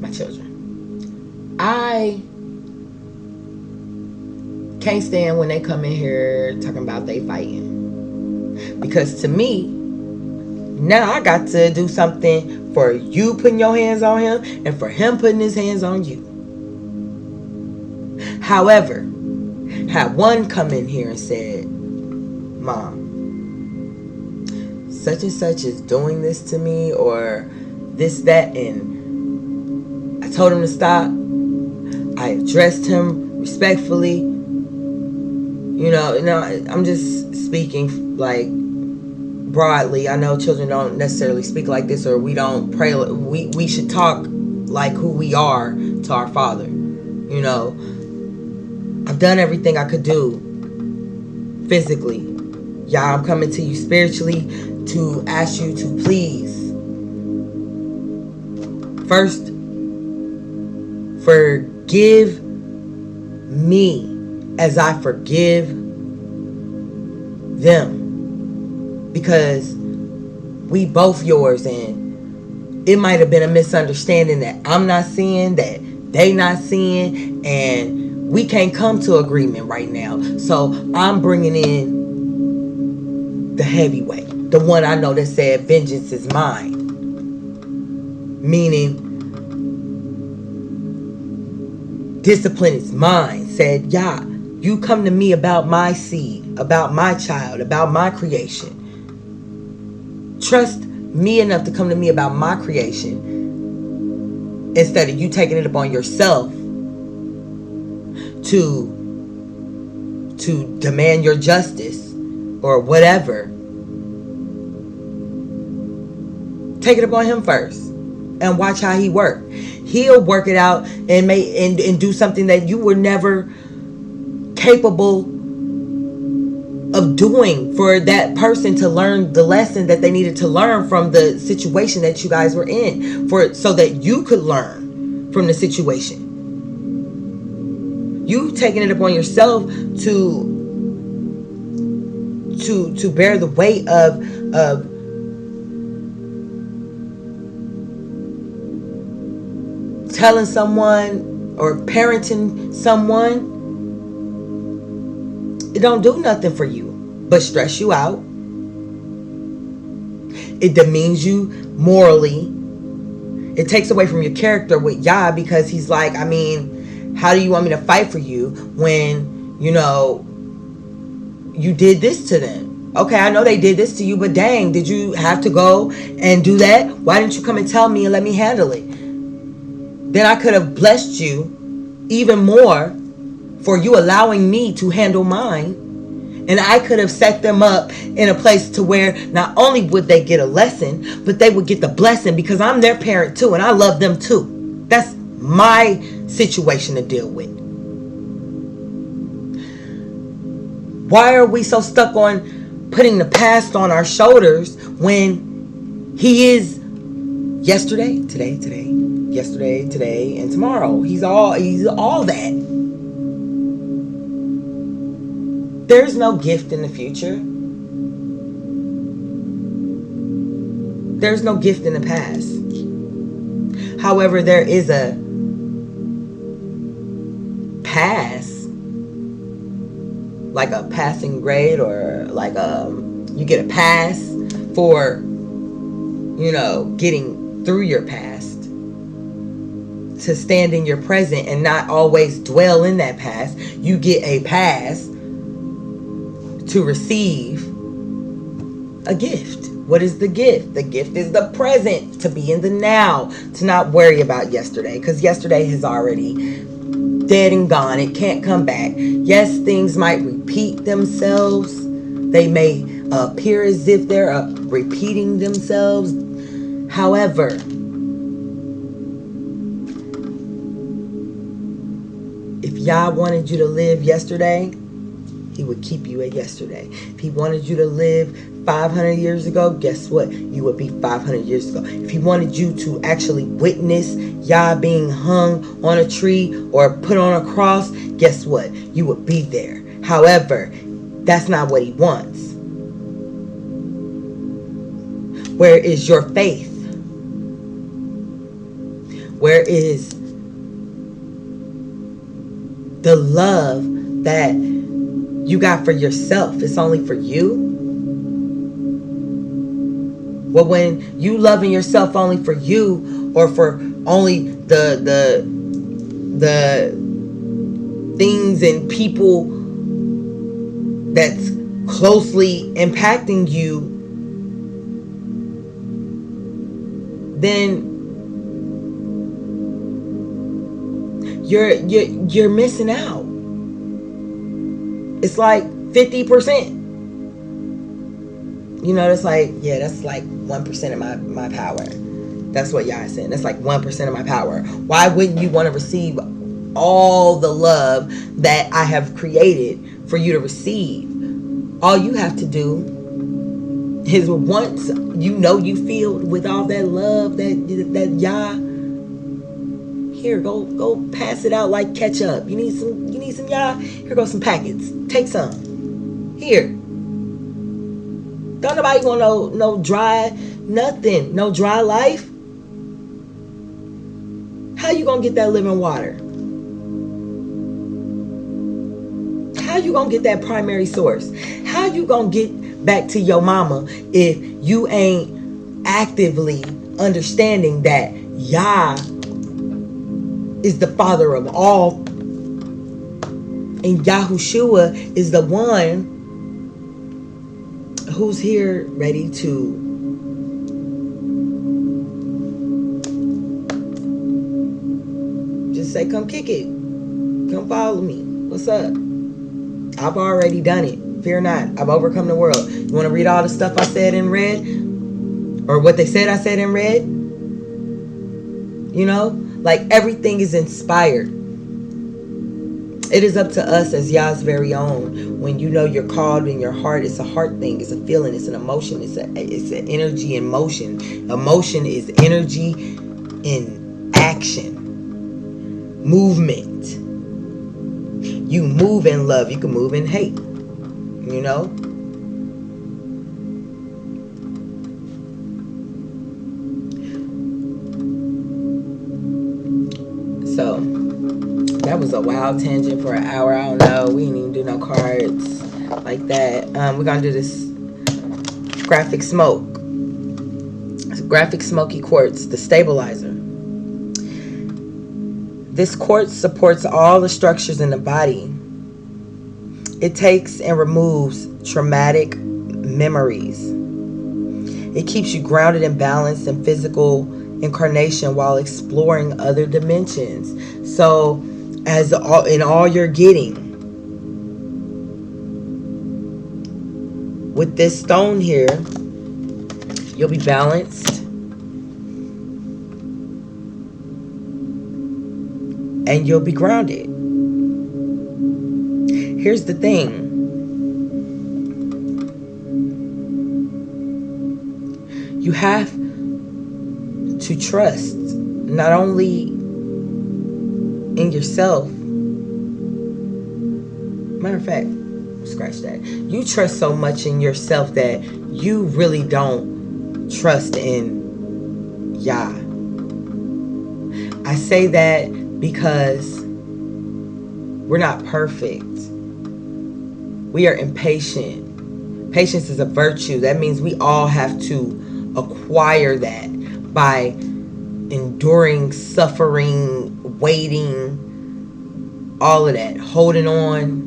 My children. I can't stand when they come in here talking about they fighting. Because to me, now I got to do something for you putting your hands on him and for him putting his hands on you. However, had one come in here and said, Mom, such and such is doing this to me, or this, that, and I told him to stop. I addressed him respectfully. You know, I'm just speaking like broadly. I know children don't necessarily speak like this, or we don't pray. We should talk like who we are to our Father. You know, I've done everything I could do physically. Y'all, I'm coming to you spiritually to ask you to please, first, forgive me as I forgive them. Because we both yours, and it might have been a misunderstanding that I'm not seeing, that they not seeing, and we can't come to agreement right now. So I'm bringing in the heavyweight, the one I know that said vengeance is mine. Meaning, discipline is mine. Said, Yah, you come to me about my seed, about my child, about my creation. Trust me enough to come to me about my creation, instead of you taking it upon yourself to demand your justice or whatever. Take it upon him first and watch how he work. He'll work it out and do something that you were never capable of doing, for that person to learn the lesson that they needed to learn from the situation that you guys were in, so that you could learn from the situation. You taking it upon yourself to bear the weight of telling someone or parenting someone. It don't do nothing for you but stress you out. It demeans you morally. It takes away from your character with Yah, because he's like, I mean, how do you want me to fight for you when, you know, you did this to them? Okay, I know they did this to you, but dang, did you have to go and do that? Why didn't you come and tell me and let me handle it? Then I could have blessed you even more for you allowing me to handle mine. And I could have set them up in a place to where not only would they get a lesson, but they would get the blessing, because I'm their parent too and I love them too. That's my situation to deal with. Why are we so stuck on putting the past on our shoulders when he is yesterday, today, yesterday, today, and tomorrow? He's all that. There's no gift in the future. There's no gift in the past. However, there is a pass, like a passing grade, or like you get a pass for, you know, getting through your past, to stand in your present and not always dwell in that past. You get a pass to receive a gift. What is the gift? The gift is the present, to be in the now, to not worry about yesterday, because yesterday has already dead and gone. It can't come back. Yes, things might repeat themselves. They may appear as if they're repeating themselves. However, if Yah wanted you to live yesterday, He would keep you at yesterday. If He wanted you to live 500 years ago, guess what? You would be 500 years ago. If He wanted you to actually witness Yah being hung on a tree or put on a cross, guess what? You would be there. However, that's not what He wants. Where is your faith? Where is the love that you got for yourself? It's only for you. Well, when you loving yourself only for you, or for only the things and people that's closely impacting you, then you're missing out. It's like 50%. You know, it's like, yeah, that's like 1% of my power. That's what Yah is saying. That's like 1% of my power. Why wouldn't you want to receive all the love that I have created for you to receive? All you have to do is, once you know you filled with all that love that Yah, here, go pass it out like ketchup. You need some Yah? Here goes some packets. Take some. Here. Don't nobody want no dry nothing. No dry life. How you gonna get that living water? How you gonna get that primary source? How you gonna get back to your mama if you ain't actively understanding that Yah is the Father of all, and Yahushua is the one who's here ready to just say, come kick it, come follow me, what's up? I've already done it. Fear not, I've overcome the world. You want to read all the stuff I said and read, or what they said I said and read? You know, like, everything is inspired. It is up to us as Yah's very own. When you know you're called in your heart, it's a heart thing, it's a feeling, it's an emotion, it's an energy in motion. Emotion is energy in action, movement. You move in love, you can move in hate, you know. So that was a wild tangent for an hour. I don't know. We didn't even do no cards like that. We're going to do this graphic smoke. It's graphic smoky quartz, the stabilizer. This quartz supports all the structures in the body. It takes and removes traumatic memories. It keeps you grounded and balanced in physical incarnation while exploring other dimensions. So, as in all you're getting with this stone here, you'll be balanced and you'll be grounded. Here's the thing. You have to trust not only in yourself. Matter of fact, scratch that. You trust so much in yourself that you really don't trust in Yah. I say that because we're not perfect. We are impatient. Patience is a virtue. That means we all have to acquire that by enduring, suffering, waiting, all of that, holding on.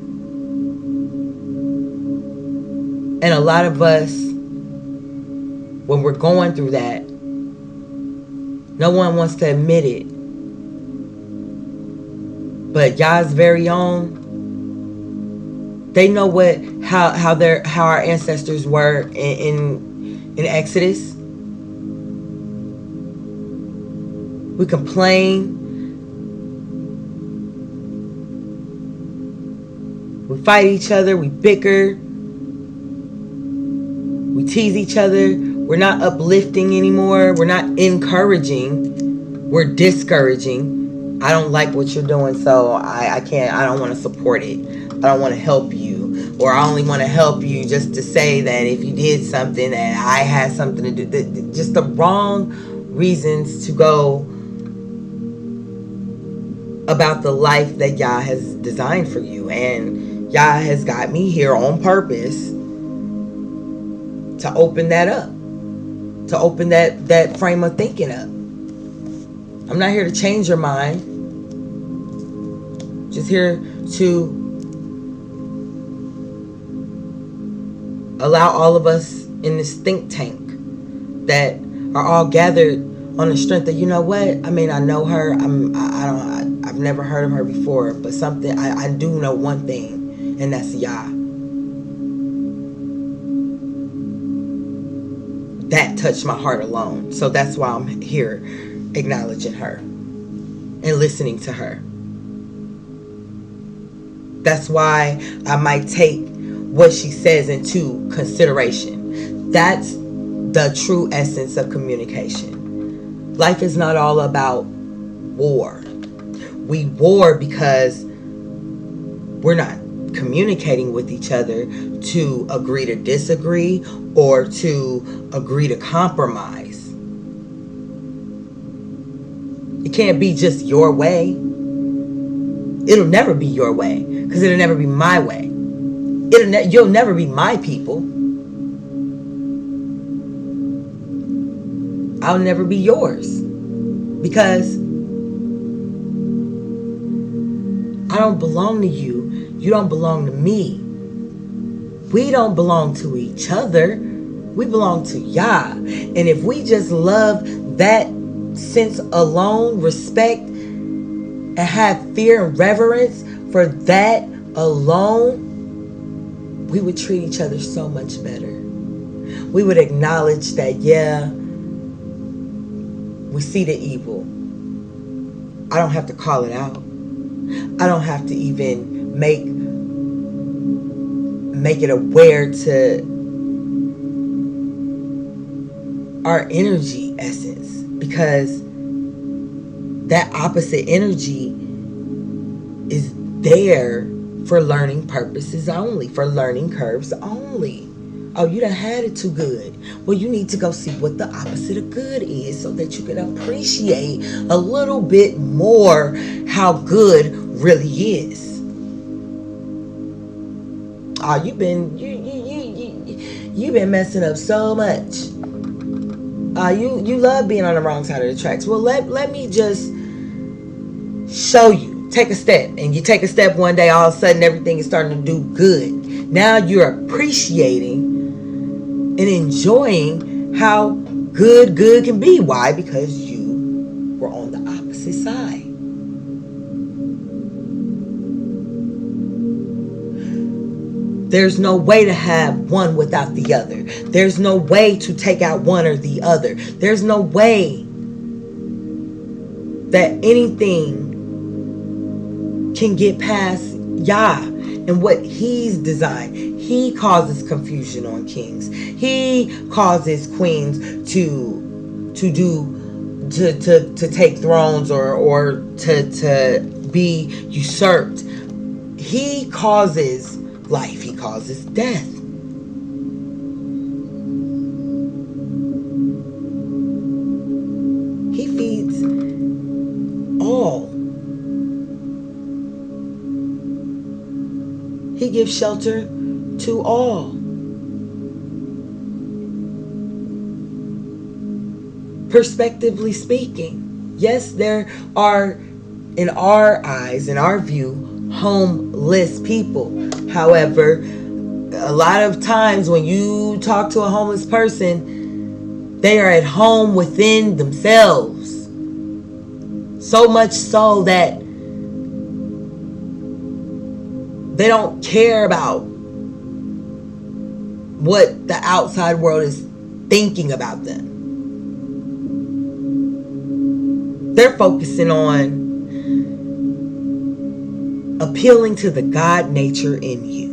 And a lot of us, when we're going through that, no one wants to admit it. But Yah's very own, they know how our ancestors were in Exodus. We complain. We fight each other. We bicker. We tease each other. We're not uplifting anymore. We're not encouraging. We're discouraging. I don't like what you're doing, so I can't. I don't want to support it. I don't want to help you. Or I only want to help you just to say that if you did something that I had something to do. Just the wrong reasons to go about the life that Yah has designed for you. And Yah has got me here on purpose to open that up. To open that frame of thinking up. I'm not here to change your mind. Just here to allow all of us in this think tank that are all gathered on the strength that, you know what? I mean, I know her. I've never heard of her before, but something I do know one thing, and that's Yah. That touched my heart alone. So that's why I'm here acknowledging her and listening to her. That's why I might take what she says into consideration. That's the true essence of communication. Life is not all about war. We war because we're not communicating with each other to agree to disagree or to agree to compromise. It can't be just your way. It'll never be your way because it'll never be my way. You'll never be my people. I'll never be yours because I don't belong to you. You don't belong to me. We don't belong to each other. We belong to Yah. And if we just love that sense alone, respect, and have fear and reverence for that alone, we would treat each other so much better. We would acknowledge that, yeah, we see the evil. I don't have to call it out. I don't have to even make it aware to our energy essence, because that opposite energy is there for learning purposes only, for learning curves only. Oh, you done had it too good. Well, you need to go see what the opposite of good is so that you can appreciate a little bit more how good really is. Oh, you've been messing up so much. You love being on the wrong side of the tracks. Well, let me just show you. Take a step, and you take a step one day, all of a sudden everything is starting to do good. Now you're appreciating and enjoying how good can be. Why? Because you were on the opposite side. There's no way to have one without the other. There's no way to take out one or the other. There's no way that anything can get past Yah and what He's designed. He causes confusion on kings. He causes queens to take thrones or to be usurped. He causes life. He causes death. He feeds He gives shelter to all. Perspectively speaking, yes, there are, in our eyes, in our view, homeless people. However, a lot of times when you talk to a homeless person, they are at home within themselves. So much so that they don't care about what the outside world is thinking about them. They're focusing on appealing to the God nature in you.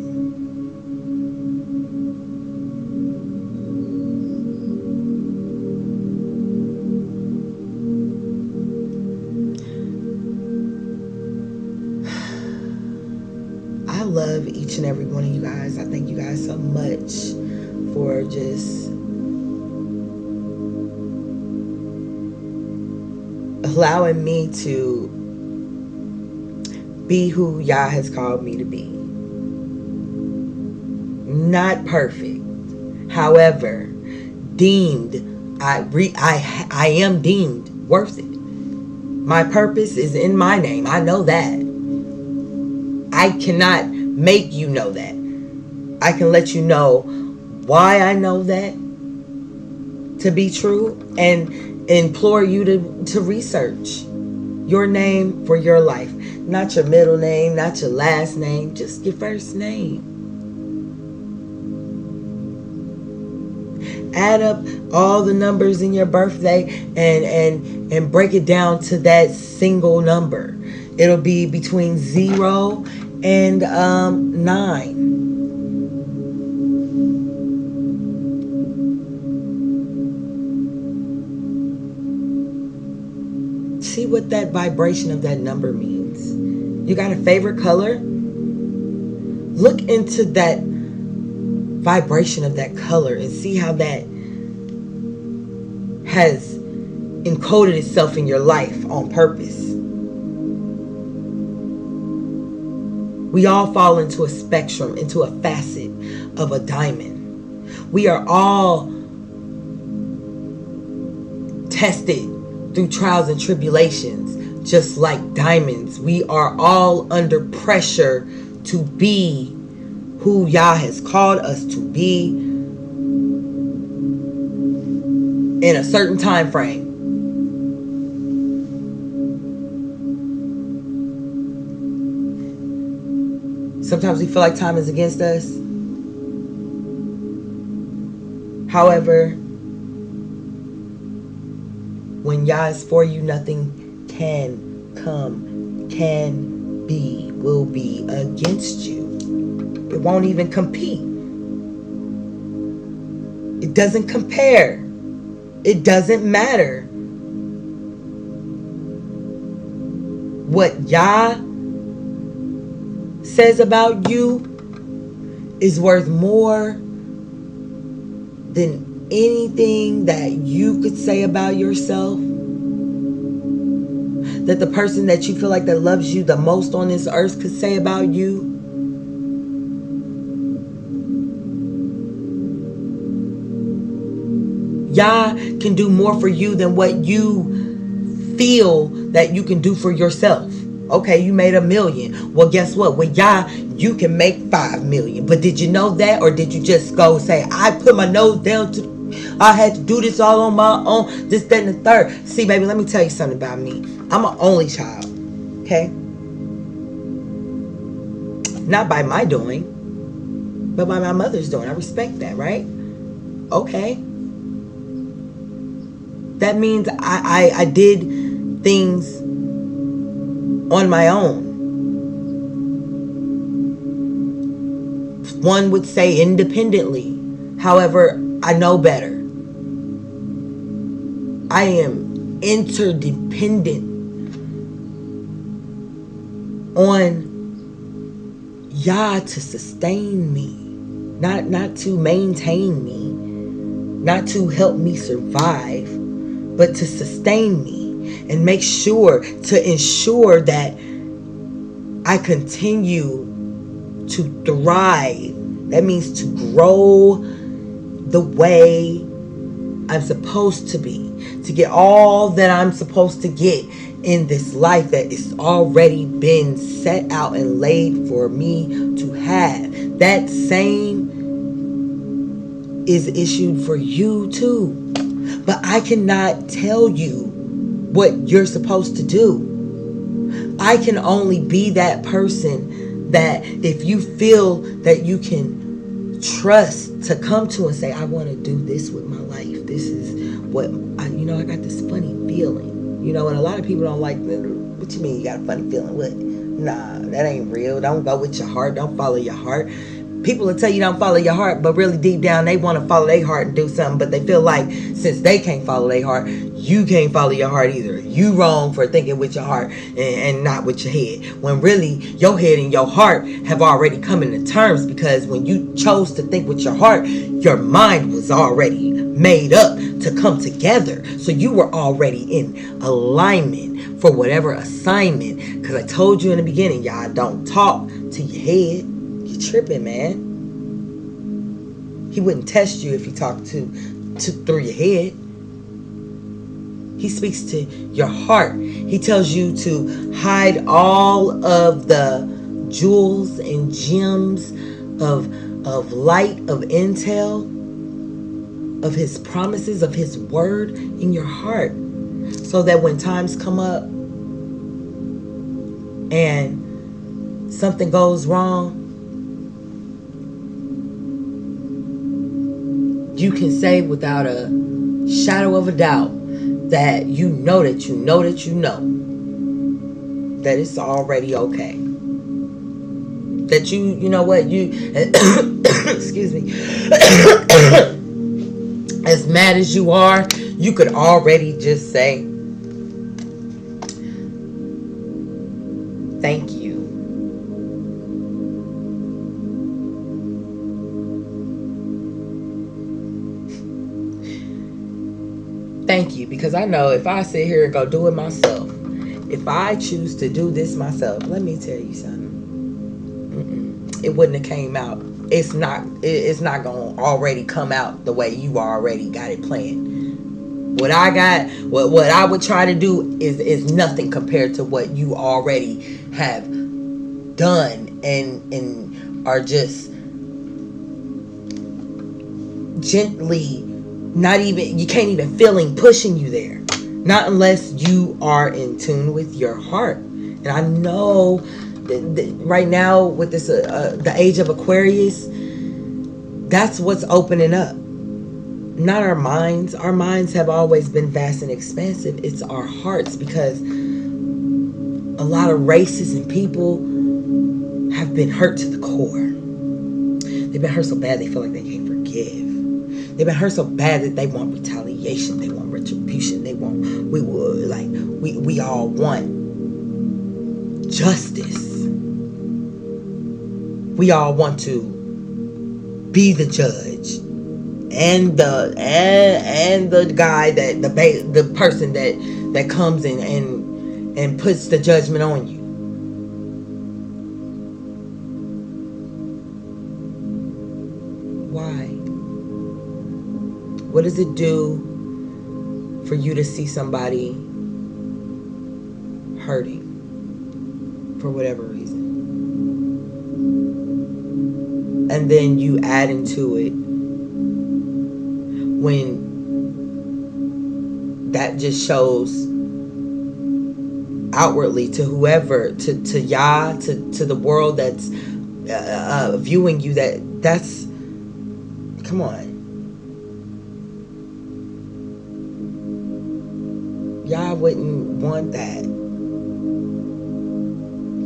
I love each and every one of you guys. I thank you guys so much for just allowing me to be who Yah has called me to be. Not perfect. However, I am deemed worth it. My purpose is in my name. I know that. I cannot make you know that. I can let you know why I know that to be true, and implore you to research your name for your life. Not your middle name, not your last name, just your first name. Add up all the numbers in your birthday and break it down to that single number. It'll be between 0 and 9. See what that vibration of that number means. You got a favorite color? Look into that vibration of that color and see how that has encoded itself in your life on purpose. We all fall into a spectrum, into a facet of a diamond. We are all tested through trials and tribulations, just like diamonds. We are all under pressure to be who Yah has called us to be in a certain time frame. Sometimes we feel like time is against us. However, when Yah is for you, nothing can come, can be, will be against you. It won't even compete. It doesn't compare. It doesn't matter. What Yah says about you is worth more than anything that you could say about yourself. That the person that you feel like that loves you the most on this earth could say about you. Yah can do more for you than what you feel that you can do for yourself. Okay, you made $1 million. Well, guess what? With Yah, you can make 5 million. But did you know that? Or did you just go say, I put my nose down to, I had to do this all on my own, this, that, and the third. See, baby, let me tell you something about me. I'm an only child. Okay? Not by my doing, but by my mother's doing. I respect that, right? Okay. That means I did things on my own. One would say independently. However, I know better. I am interdependent on Yah to sustain me, not to maintain me, not to help me survive, but to sustain me and make sure to ensure that I continue to thrive. That means to grow the way I'm supposed to be, to get all that I'm supposed to get in this life that is already been set out and laid for me to have. That same is issued for you too. But I cannot tell you what you're supposed to do. I can only be that person that if you feel that you can trust to come to and say, I want to do this with my life. This is what, I got this funny feeling. And a lot of people don't like, what you mean you got a funny feeling? What? Nah, that ain't real. Don't go with your heart. Don't follow your heart. People will tell you don't follow your heart, but really deep down they want to follow their heart and do something, but they feel like since they can't follow their heart, you can't follow your heart either. You wrong for thinking with your heart and not with your head. When really your head and your heart have already come into terms, because when you chose to think with your heart, your mind was already made up to come together. So you were already in alignment for whatever assignment. Because I told you in the beginning, y'all, don't talk to your head. You're tripping, man. He wouldn't test you if he talked to through your head. He speaks to your heart. He tells you to hide all of the jewels and gems of light, of intel, of his promises, of his word in your heart, so that when times come up and something goes wrong, you can say without a shadow of a doubt that you know that it's already okay. That you know what, you excuse me, as mad as you are, you could already just say, thank you. Thank you, because I know if I sit here and go do it myself, if I choose to do this myself, let me tell you something. It wouldn't have came out. It's not gonna already come out the way you already got it planned. What I got, what I would try to do is nothing compared to what you already have done and are just gently, not even, you can't even feeling pushing you there. Not unless you are in tune with your heart. And I know that right now with this the age of Aquarius, that's what's opening up. Not our minds. Our minds have always been vast and expansive. It's our hearts, because a lot of races and people have been hurt to the core. They've been hurt so bad they feel like they can't forgive. They've been hurt so bad that they want retaliation. They want retribution. We all want justice. We all want to be the judge and the guy that the person that comes in and puts the judgment on you. Why? What does it do for you to see somebody hurting for whatever reason? And then you add into it when that just shows outwardly to whoever, to Yah, to the world that's viewing you, that's, come on. Yah wouldn't want that.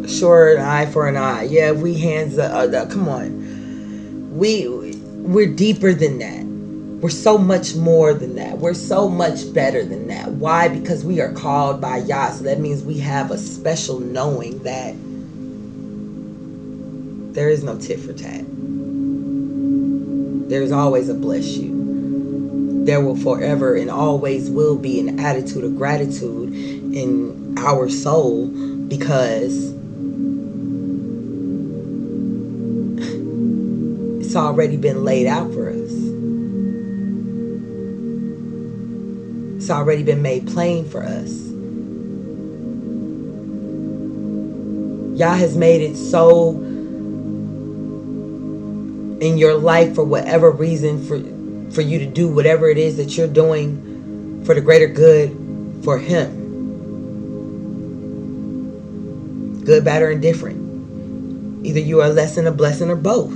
Sure, an eye for an eye. Yeah, we hands come on. We're deeper than that. We're so much more than that. We're so much better than that. Why? Because we are called by Yah. So that means we have a special knowing that there is no tit for tat. There's always a bless you. There will forever and always will be an attitude of gratitude in our soul, because It's already been laid out for us. It's already been made plain for us. Yah has made it so in your life, for whatever reason, for you to do whatever it is that you're doing for the greater good for Him. Good, bad, or indifferent. Either you are a lesson, a blessing, or both.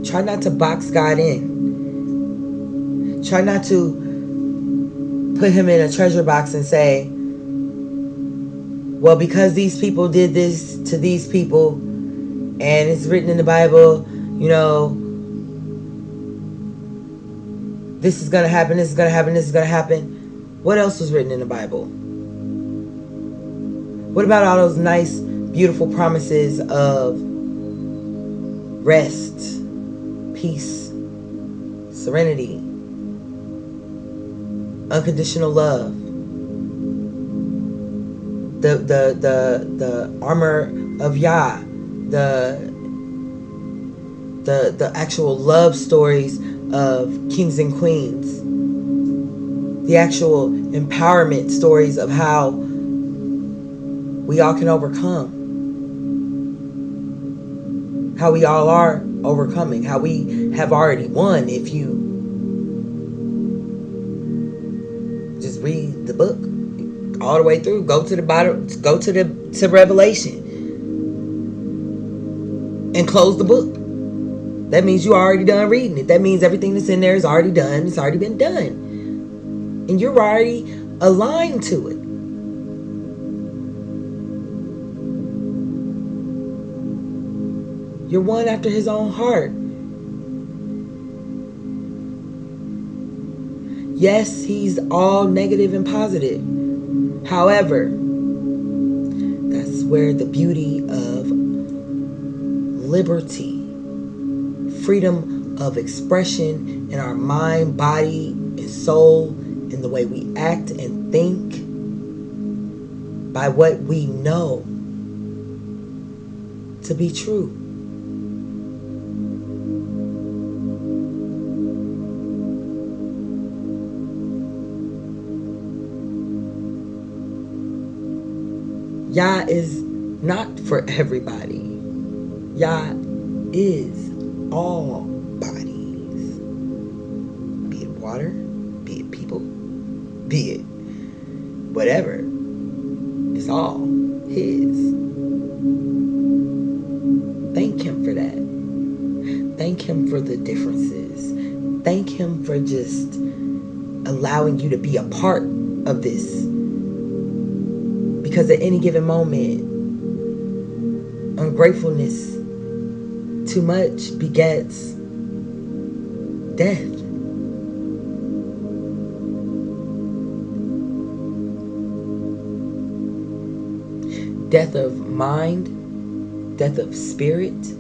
Try not to box God in. Try not to put Him in a treasure box and say, well, because these people did this to these people, and it's written in the Bible, you know, this is going to happen, this is going to happen, this is going to happen. What else was written in the Bible? What about all those nice, beautiful promises of rest, peace, serenity, unconditional love, the armor of Yah, the actual love stories of kings and queens, the actual empowerment stories of how we all can overcome, how we all are overcoming, how we have already won. If you just read the book all the way through, go to the bottom, go to Revelation and close the book. That means you already done reading it. That means everything that's in there is already done. It's already been done. And you're already aligned to it. You're one after His own heart. Yes, He's all negative and positive. However, that's where the beauty of liberty, freedom of expression in our mind, body, and soul, in the way we act and think, by what we know to be true. Yah is not for everybody. Yah is all bodies. Be it water, be it people, be it whatever. It's all His. Thank Him for that. Thank Him for the differences. Thank Him for just allowing you to be a part of this. Because at any given moment, ungratefulness too much begets death. Death of mind, death of spirit,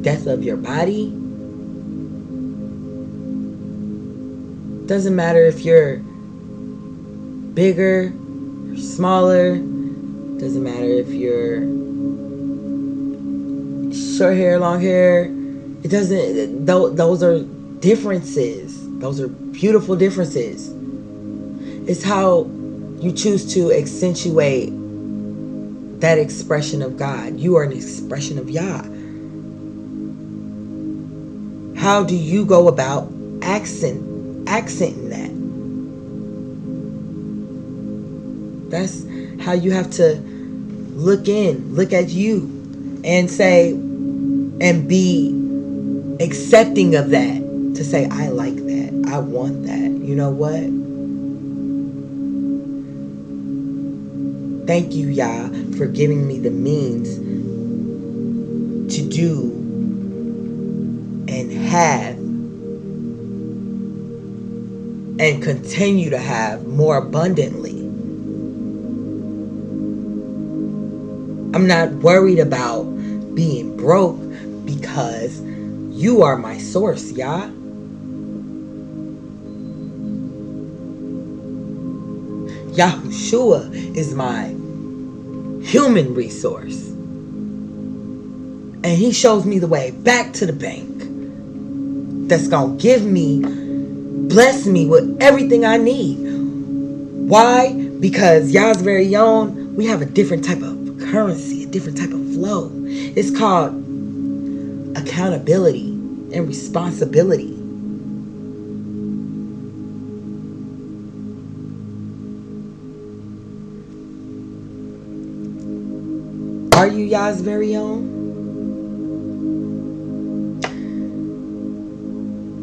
death of your body. Doesn't matter if you're bigger or smaller. Doesn't matter if you're short hair, long hair. It doesn't. Those are differences. Those are beautiful differences. It's how you choose to accentuate that expression of God. You are an expression of Yah. How do you go about accenting that? That's how you have to look at you and say, and be accepting of that. To say, I like that. I want that. You know what? Thank you, Yah, for giving me the means to do and have and continue to have more abundantly. I'm not worried about being broke because you are my source, Yah. Yahushua is my human resource. And he shows me the way back to the bank that's going to bless me with everything I need. Why? Because Yah's very own, we have a different type of currency, a different type of flow. It's called accountability and responsibility. Are you Yah's very own?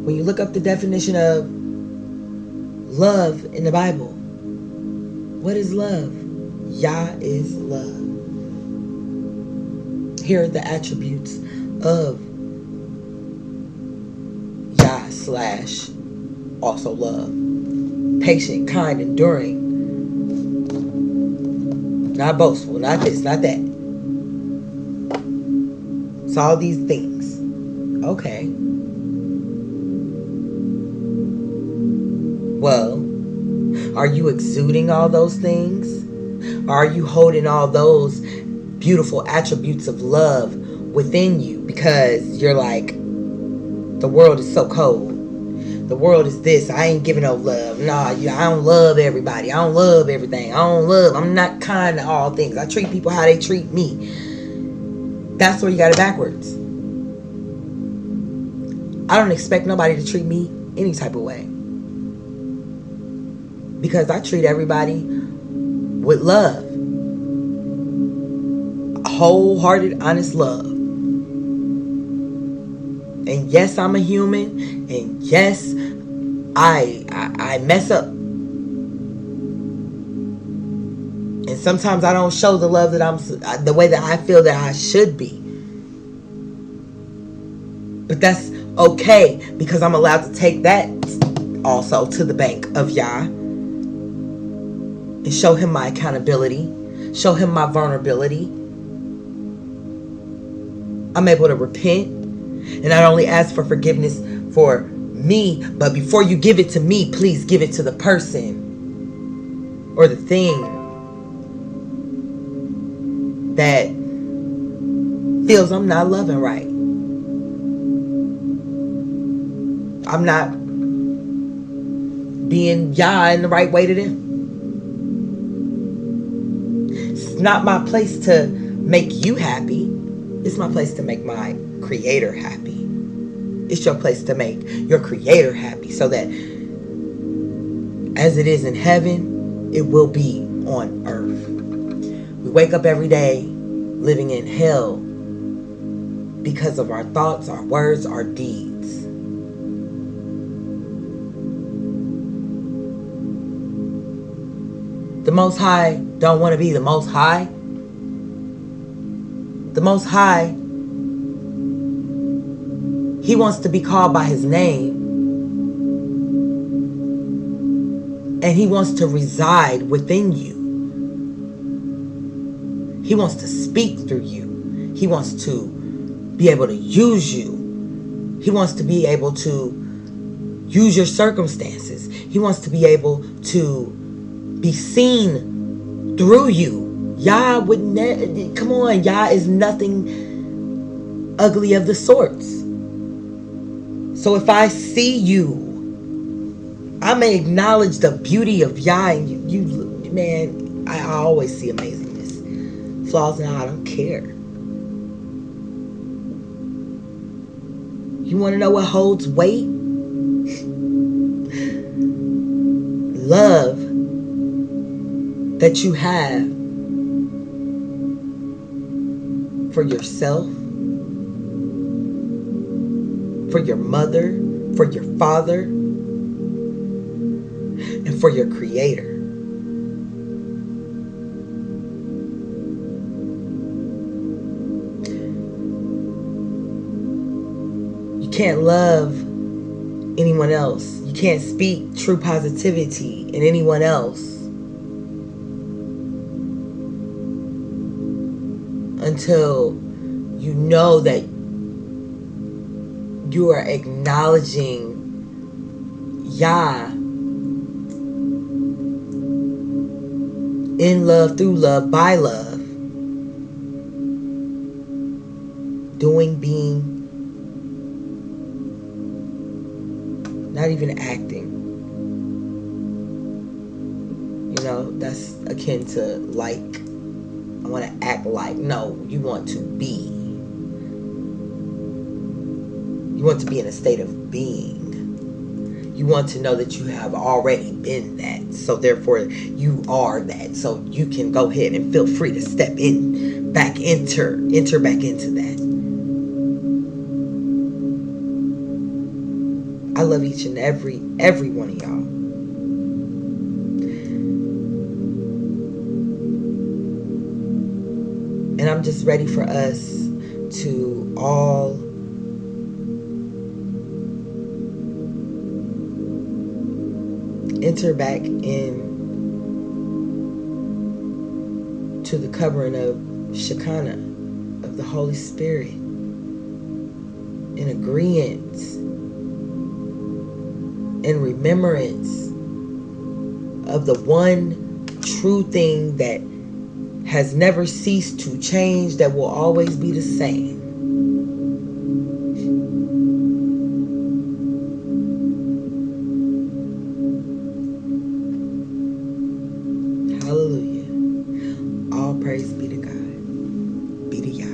When you look up the definition of love in the Bible, what is love? Yah is love. Here are the attributes of Yah / also love. Patient, kind, enduring. Not boastful, not this, not that. It's all these things. Okay. Well, are you exuding all those things? Are you holding all those beautiful attributes of love within you? Because you're like, the world is so cold. The world is this. I ain't giving no love. Nah, I don't love everybody. I don't love everything. I'm not kind to all things. I treat people how they treat me. That's where you got it backwards. I don't expect nobody to treat me any type of way. Because I treat everybody with love. Wholehearted, honest love. And yes, I'm a human. And yes, I mess up. And sometimes I don't show the love that the way that I feel that I should be. But that's okay, because I'm allowed to take that also to the bank of Yah. And show him my accountability. Show him my vulnerability. I'm able to repent. And not only ask for forgiveness for me, but before you give it to me, please give it to the person or the thing that feels I'm not loving right. I'm not being Yah in the right way to them. It's not my place to make you happy. It's my place to make my Creator happy. It's your place to make your Creator happy, so that as it is in heaven, it will be on earth. We wake up every day living in hell because of our thoughts, our words, our deeds. The Most High don't want to be the Most High. The Most High, He wants to be called by His name. And He wants to reside within you. He wants to speak through you. He wants to be able to use you. He wants to be able to use your circumstances. He wants to be able to be seen through you. Yah would come on, Yah is nothing ugly of the sorts. So if I see you, I may acknowledge the beauty of Yah in you. Man, I always see amazingness. Flaws and all, I don't care. You want to know what holds weight? Love that you have for yourself, for your mother, for your father, and for your Creator. You can't love anyone else. You can't speak true positivity in anyone else until you know that you are acknowledging Yah in love, through love, by love. doing, being, not even acting. You know, that's akin to like, I want to act like. No, you want to be. You want to be in a state of being. You want to know that you have already been that. So therefore, you are that. So you can go ahead and feel free to step in, enter back into that. I love each and every one of y'all. And I'm just ready for us to all enter back in to the covering of Shekinah, of the Holy Spirit, in agreement, in remembrance of the one true thing that has never ceased to change, that will always be the same. Hallelujah. All praise be to God. Be to Yah.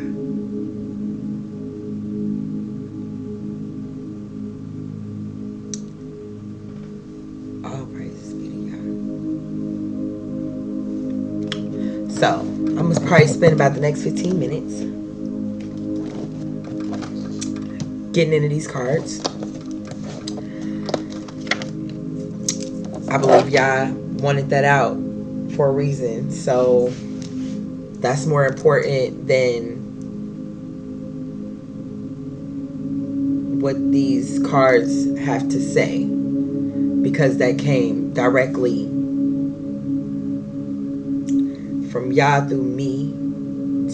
All praises be to Yah. So, I'm going to probably spend about the next 15 minutes getting into these cards. I believe Yah wanted that out for a reason. So, that's more important than what these cards have to say, because that came directly from Yah through me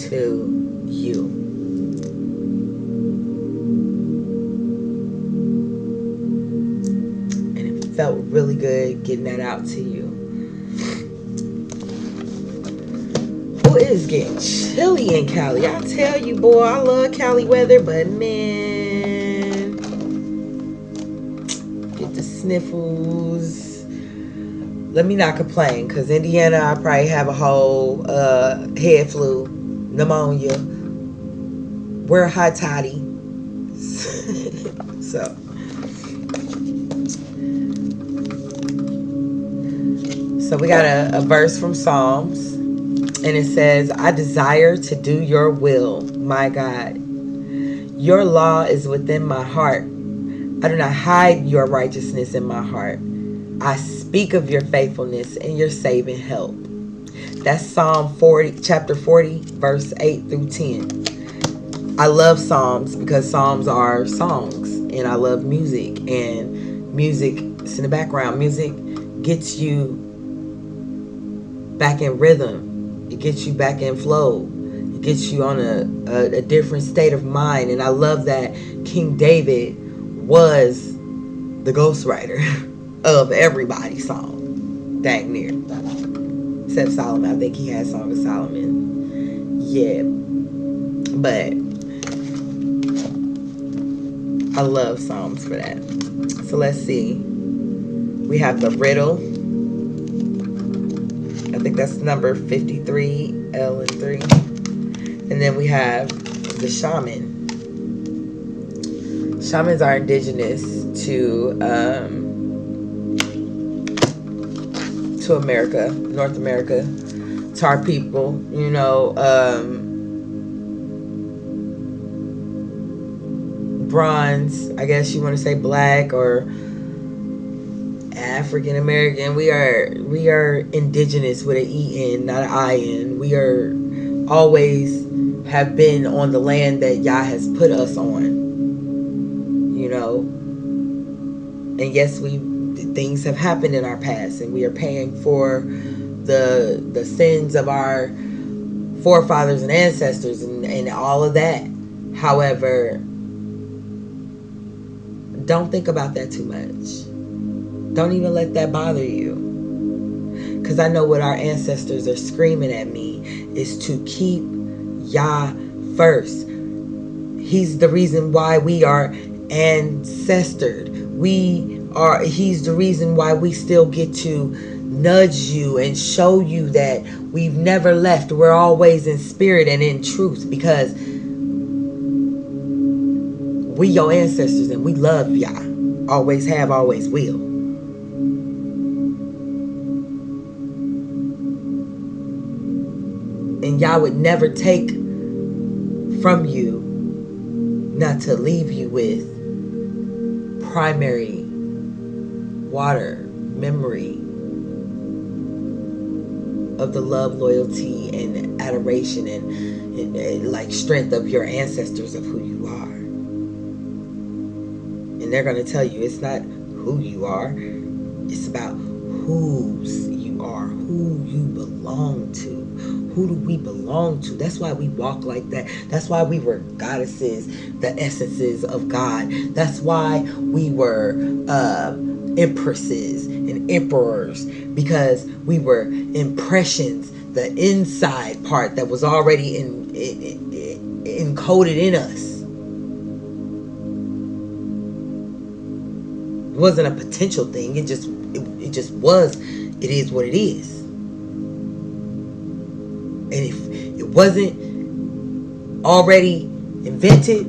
to you. And it felt really good getting that out to you. Oh, it is getting chilly in Cali. I tell you, boy, I love Cali weather, but man, get the sniffles. Let me not complain, because Indiana, I probably have a whole head flu, pneumonia. We're high toddy. So we got a verse from Psalms, and it says, I desire to do your will, my God. Your law is within my heart. I do not hide your righteousness in my heart. I speak of your faithfulness and your saving help. That's Psalm 40, chapter 40, verse 8 through 10. I love Psalms because Psalms are songs, and I love music, and music, it's in the background. Music gets you back in rhythm. It gets you back in flow. It gets you on a different state of mind. And I love that King David was the ghostwriter of everybody's song, dang near, except Solomon. I think he had Song of Solomon. Yeah, but I love Psalms for that. So let's see. We have the riddle. I think that's number 53, L and 3. And then we have the shaman. Shamans are indigenous to America, North America, to our people, you know, bronze, I guess you want to say black, or African American. We are indigenous with an E-N, not an I-N. We are always have been on the land that Yah has put us on, you know. And yes, things have happened in our past, and we are paying for the sins of our forefathers and ancestors and all of that. However, don't think about that too much. Don't even let that bother you. Because I know what our ancestors are screaming at me is to keep Yah first. He's the reason why we are ancestored. He's the reason why we still get to nudge you and show you that we've never left. We're always in spirit and in truth, because we your ancestors and we love Yah. Always have, always will. And Yah would never take from you not to leave you with primary water, memory of the love, loyalty, and adoration and like strength of your ancestors, of who you are. And they're going to tell you it's not who you are, it's about whose you are, who you belong to. Who do we belong to? That's why we walk like that. That's why we were goddesses, the essences of God. That's why we were empresses and emperors, because we were impressions, the inside part that was already encoded in us. It wasn't a potential thing. It just was. It is what it is. And if it wasn't already invented,